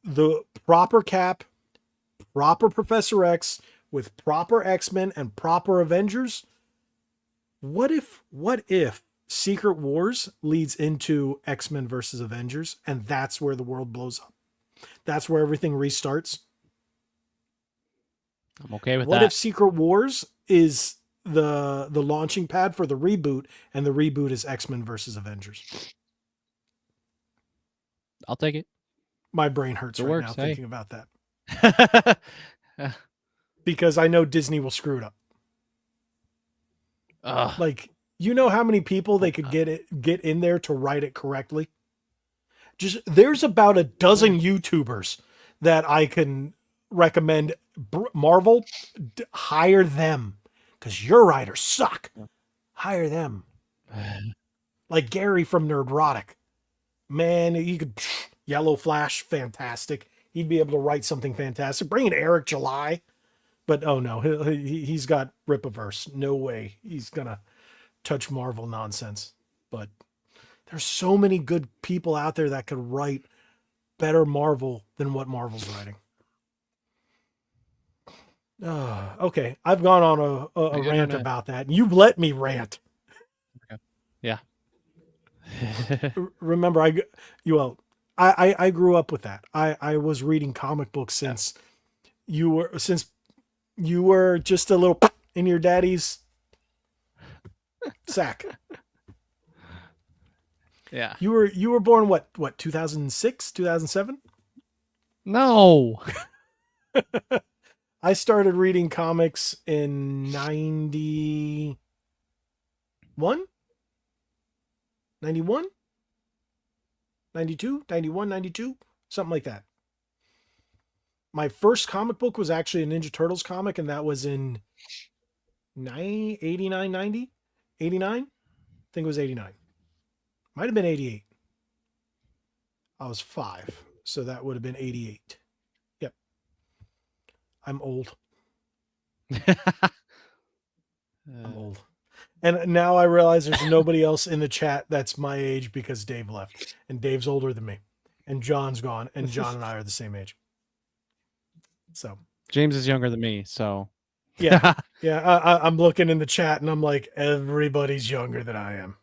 the proper Cap, proper Professor X with proper X-Men and proper Avengers. What if Secret Wars leads into X-Men versus Avengers, and that's where the world blows up. That's where everything restarts. I'm okay with What that. if Secret Wars is the launching pad for the reboot, and the reboot is X-Men versus Avengers? I'll take it. My brain hurts It right works, now hey. thinking about that because I know Disney will screw it up. Ugh. Like, you know how many people they could get in there to write it correctly? Just there's about a dozen YouTubers that I can recommend. Marvel, hire them because your writers suck. Hire them. Like Gary from Nerdrotic. Man, he could Yellow Flash, fantastic. He'd be able to write something fantastic. Bring in Eric July. But oh no, he's got Ripaverse. No way he's gonna touch Marvel nonsense. But there's so many good people out there that could write better Marvel than what Marvel's writing. Okay, I've gone on a rant about that. You've let me rant. Okay. Yeah. Remember, I grew up with that. I was reading comic books since you were just a little in your daddy's sack. Yeah. You were born what 2006, 2007? No. I started reading comics in 91, 91, 92, 91, 92, something like that. My first comic book was actually a Ninja Turtles comic, and that was in 89, 90, 89. I think it was 89. Might have been 88. I was 5, so that would have been 88. Yep. I'm old. I'm old. And now I realize there's nobody else in the chat that's my age because Dave left. And Dave's older than me. And John's gone. And John and I are the same age. So James is younger than me, so yeah. I'm looking in the chat and I'm like, everybody's younger than I am.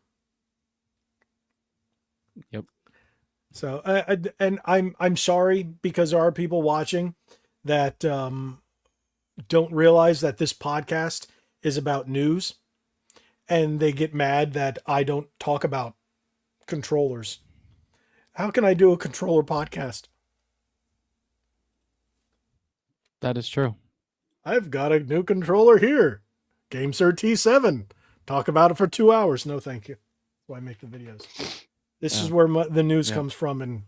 Yep. So and I'm sorry because there are people watching that don't realize that this podcast is about news, and they get mad that I don't talk about controllers. How can I do a controller podcast? that is true. I've got a new controller here. GameSir T7. Talk about it for 2 hours. No, thank you. That's why I make the videos. This is where the news comes from and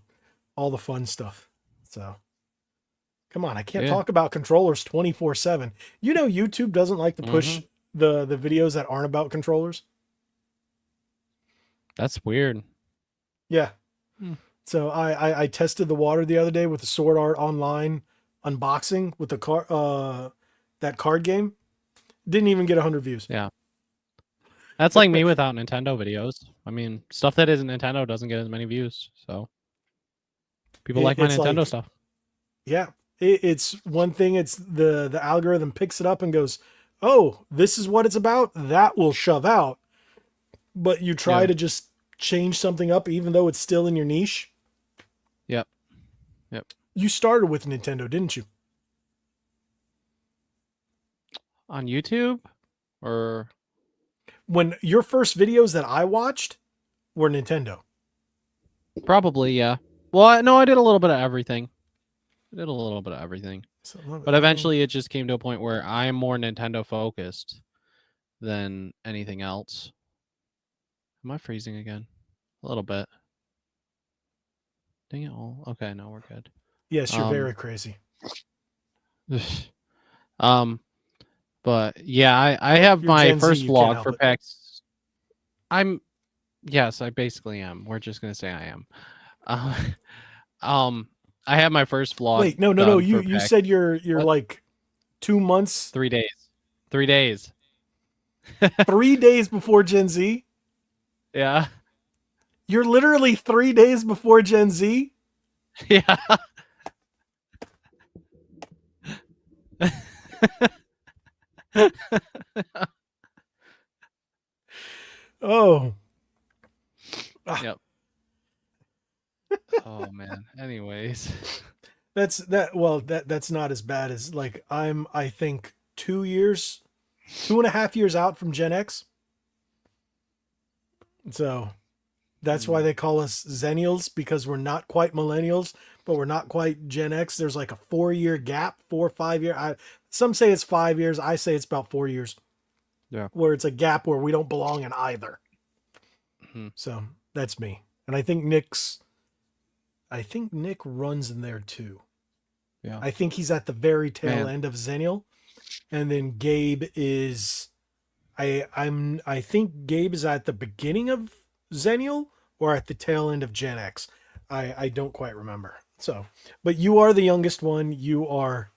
all the fun stuff. So, come on. I can't talk about controllers 24/7. You know, YouTube doesn't like to push the videos that aren't about controllers. That's weird. Yeah. So I tested the water the other day with the Sword Art Online unboxing with the that card game. Didn't even get 100 views. Yeah. That's like me without Nintendo videos. I mean, stuff that isn't Nintendo doesn't get as many views. So people like my Nintendo stuff. Yeah. It's one thing. It's the algorithm picks it up and goes, oh, this is what it's about. That will shove out. But you try to just change something up, even though it's still in your niche. Yep. You started with Nintendo, didn't you? On YouTube? Or when your first videos that I watched were Nintendo. Probably, yeah. Well, no, I did a little bit of everything. But eventually it just came to a point where I am more Nintendo focused than anything else. Am I freezing again? A little bit. Dang it all. Okay, no, we're good. Yes, you're very crazy. But yeah, I have my Gen Z, first you can't vlog help for it. PAX. Yes, I basically am. We're just gonna say I am. I have my first vlog. Wait, no. done for You PAX. said you're What? like 2 months, 3 days. 3 days. 3 days before Gen Z. Yeah. You're literally 3 days before Gen Z. Yeah. Oh, that's not as bad as like I think 2.5 years out from Gen X. So that's why they call us Zennials, because we're not quite millennials, but we're not quite Gen X. There's like a 4-year gap, 4 or 5 year. Some say it's 5 years. I say it's about 4 years. Yeah. Where it's a gap where we don't belong in either. Mhm. So that's me. And I think Nick runs in there too. Yeah. I think he's at the very tail Man. end of Zennial. And then Gabe is I think Gabe is at the beginning of Zennial or at the tail end of Gen X. I don't quite remember. So, but you are the youngest one. You are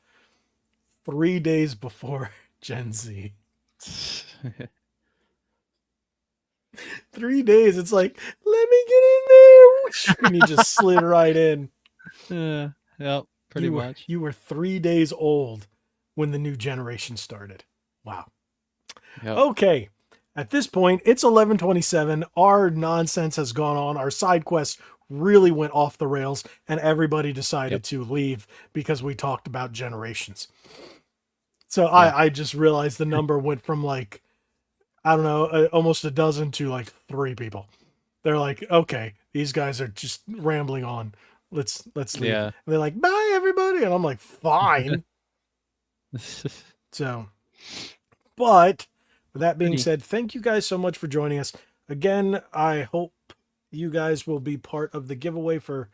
3 days before Gen Z. 3 days. It's like, let me get in there. And you just slid right in. Yeah. Yep. Pretty much. You were 3 days old when the new generation started. Wow. Yep. Okay. At this point, it's 11:27. Our nonsense has gone on. Our side quest really went off the rails, and everybody decided to leave because we talked about generations. So I just realized the number went from like, I don't know, almost a dozen to like 3 people. They're like, okay, these guys are just rambling on. Let's leave. Yeah. And they're like, bye everybody. And I'm like, fine. So, but with that being said, thank you guys so much for joining us. Again, I hope you guys will be part of the giveaway for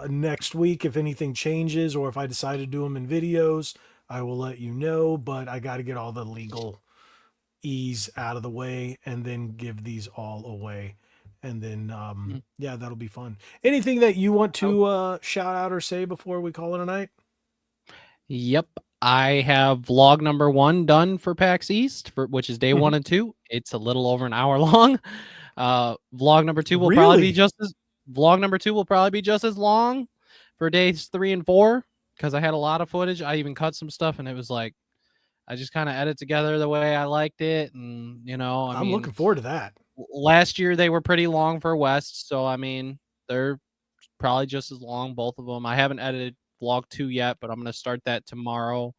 next week. If anything changes or if I decide to do them in videos, I will let you know, but I got to get all the legal ease out of the way and then give these all away. And then, yeah, that'll be fun. Anything that you want to shout out or say before we call it a night? Yep. I have vlog number 1 done for PAX East, which is day 1 and 2. It's a little over an hour long. Vlog number 2 will probably be just as long for days 3 and 4, because I had a lot of footage. I even cut some stuff, and it was like I just kind of edit together the way I liked it, and I mean, looking forward to that. Last year they were pretty long for West, so I mean they're probably just as long, both of them. I haven't edited vlog 2 yet, but I'm gonna start that tomorrow.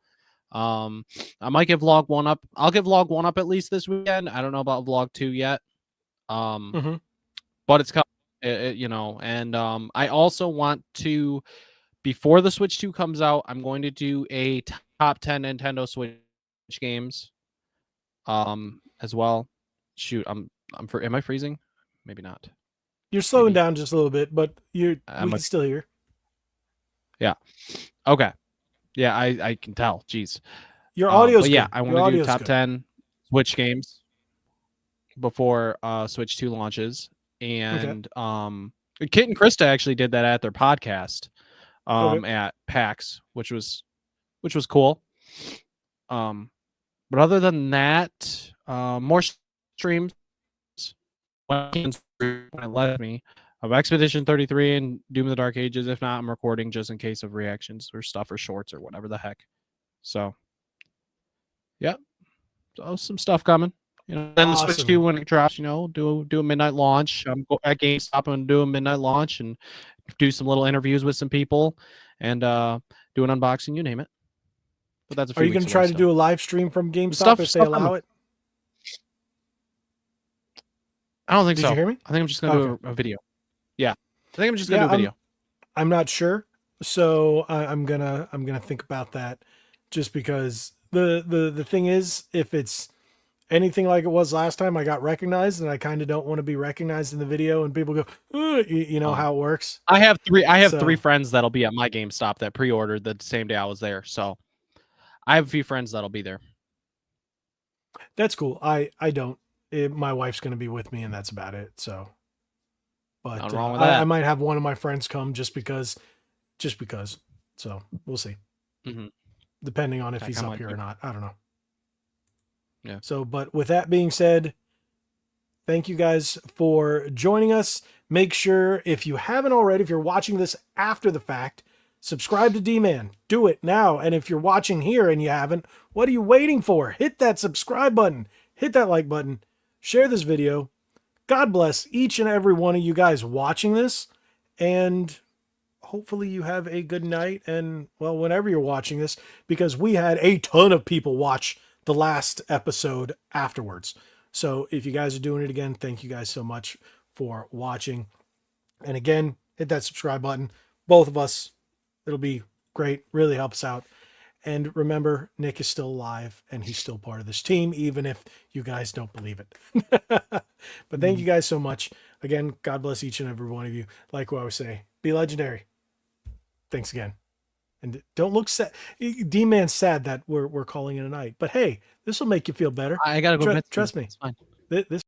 I might give vlog 1 up. I'll give vlog 1 up at least this weekend. I don't know about vlog 2 yet. But it's coming, and I also want to, before the Switch 2 comes out, I'm going to do a top 10 Nintendo Switch games as well. Shoot, am I freezing? Maybe not. You're slowing down just a little bit, but we can still hear. Yeah. Okay. Yeah, I can tell. Jeez. Your audio's good. Yeah, I want to do top 10 Switch games before Switch 2 launches. And Kit and Krista actually did that at their podcast at PAX, which was cool. But other than that, more streams when it let me of Expedition 33 and Doom of the Dark Ages. If not, I'm recording just in case of reactions or stuff or shorts or whatever the heck. So yeah, so some stuff coming. Then the Switch 2 when it drops, do a midnight launch. At GameStop and do a midnight launch and do some little interviews with some people and do an unboxing, you name it. But that's a few. Are you going to try to do a live stream from GameStop if they allow it? I don't think so. Did you hear me? I think I'm just going to do a video. Yeah, I think I'm just going to do a video. I'm not sure, so I'm gonna think about that. Just because the thing is, if it's anything like it was last time, I got recognized, and I kind of don't want to be recognized in the video, and people go, you know how it works. I have 3 friends that'll be at my GameStop that pre-ordered the same day I was there, so I have a few friends that'll be there. That's cool. I don't. My wife's going to be with me, and that's about it. So, but nothing wrong with that. I might have one of my friends come just because. So we'll see. Depending on if he's up here or not. I don't know. Yeah. So, but with that being said, thank you guys for joining us. Make sure, if you haven't already, if you're watching this after the fact, subscribe to D-Man. Do it now. And if you're watching here and you haven't, what are you waiting for? Hit that subscribe button. Hit that like button. Share this video. God bless each and every one of you guys watching this. And hopefully you have a good night. And well, whenever you're watching this, because we had a ton of people watch the last episode afterwards. So if you guys are doing it again, thank you guys so much for watching. And again, hit that subscribe button. Both of us, it'll be great. Really helps out. And remember, Nick is still alive and he's still part of this team, even if you guys don't believe it. But thank you guys so much. Again, God bless each and every one of you. Like what I always say, be legendary. Thanks again. And don't look sad. D-Man's sad that we're calling it a night. But hey, this will make you feel better. I gotta go. Trust me. It's fine. This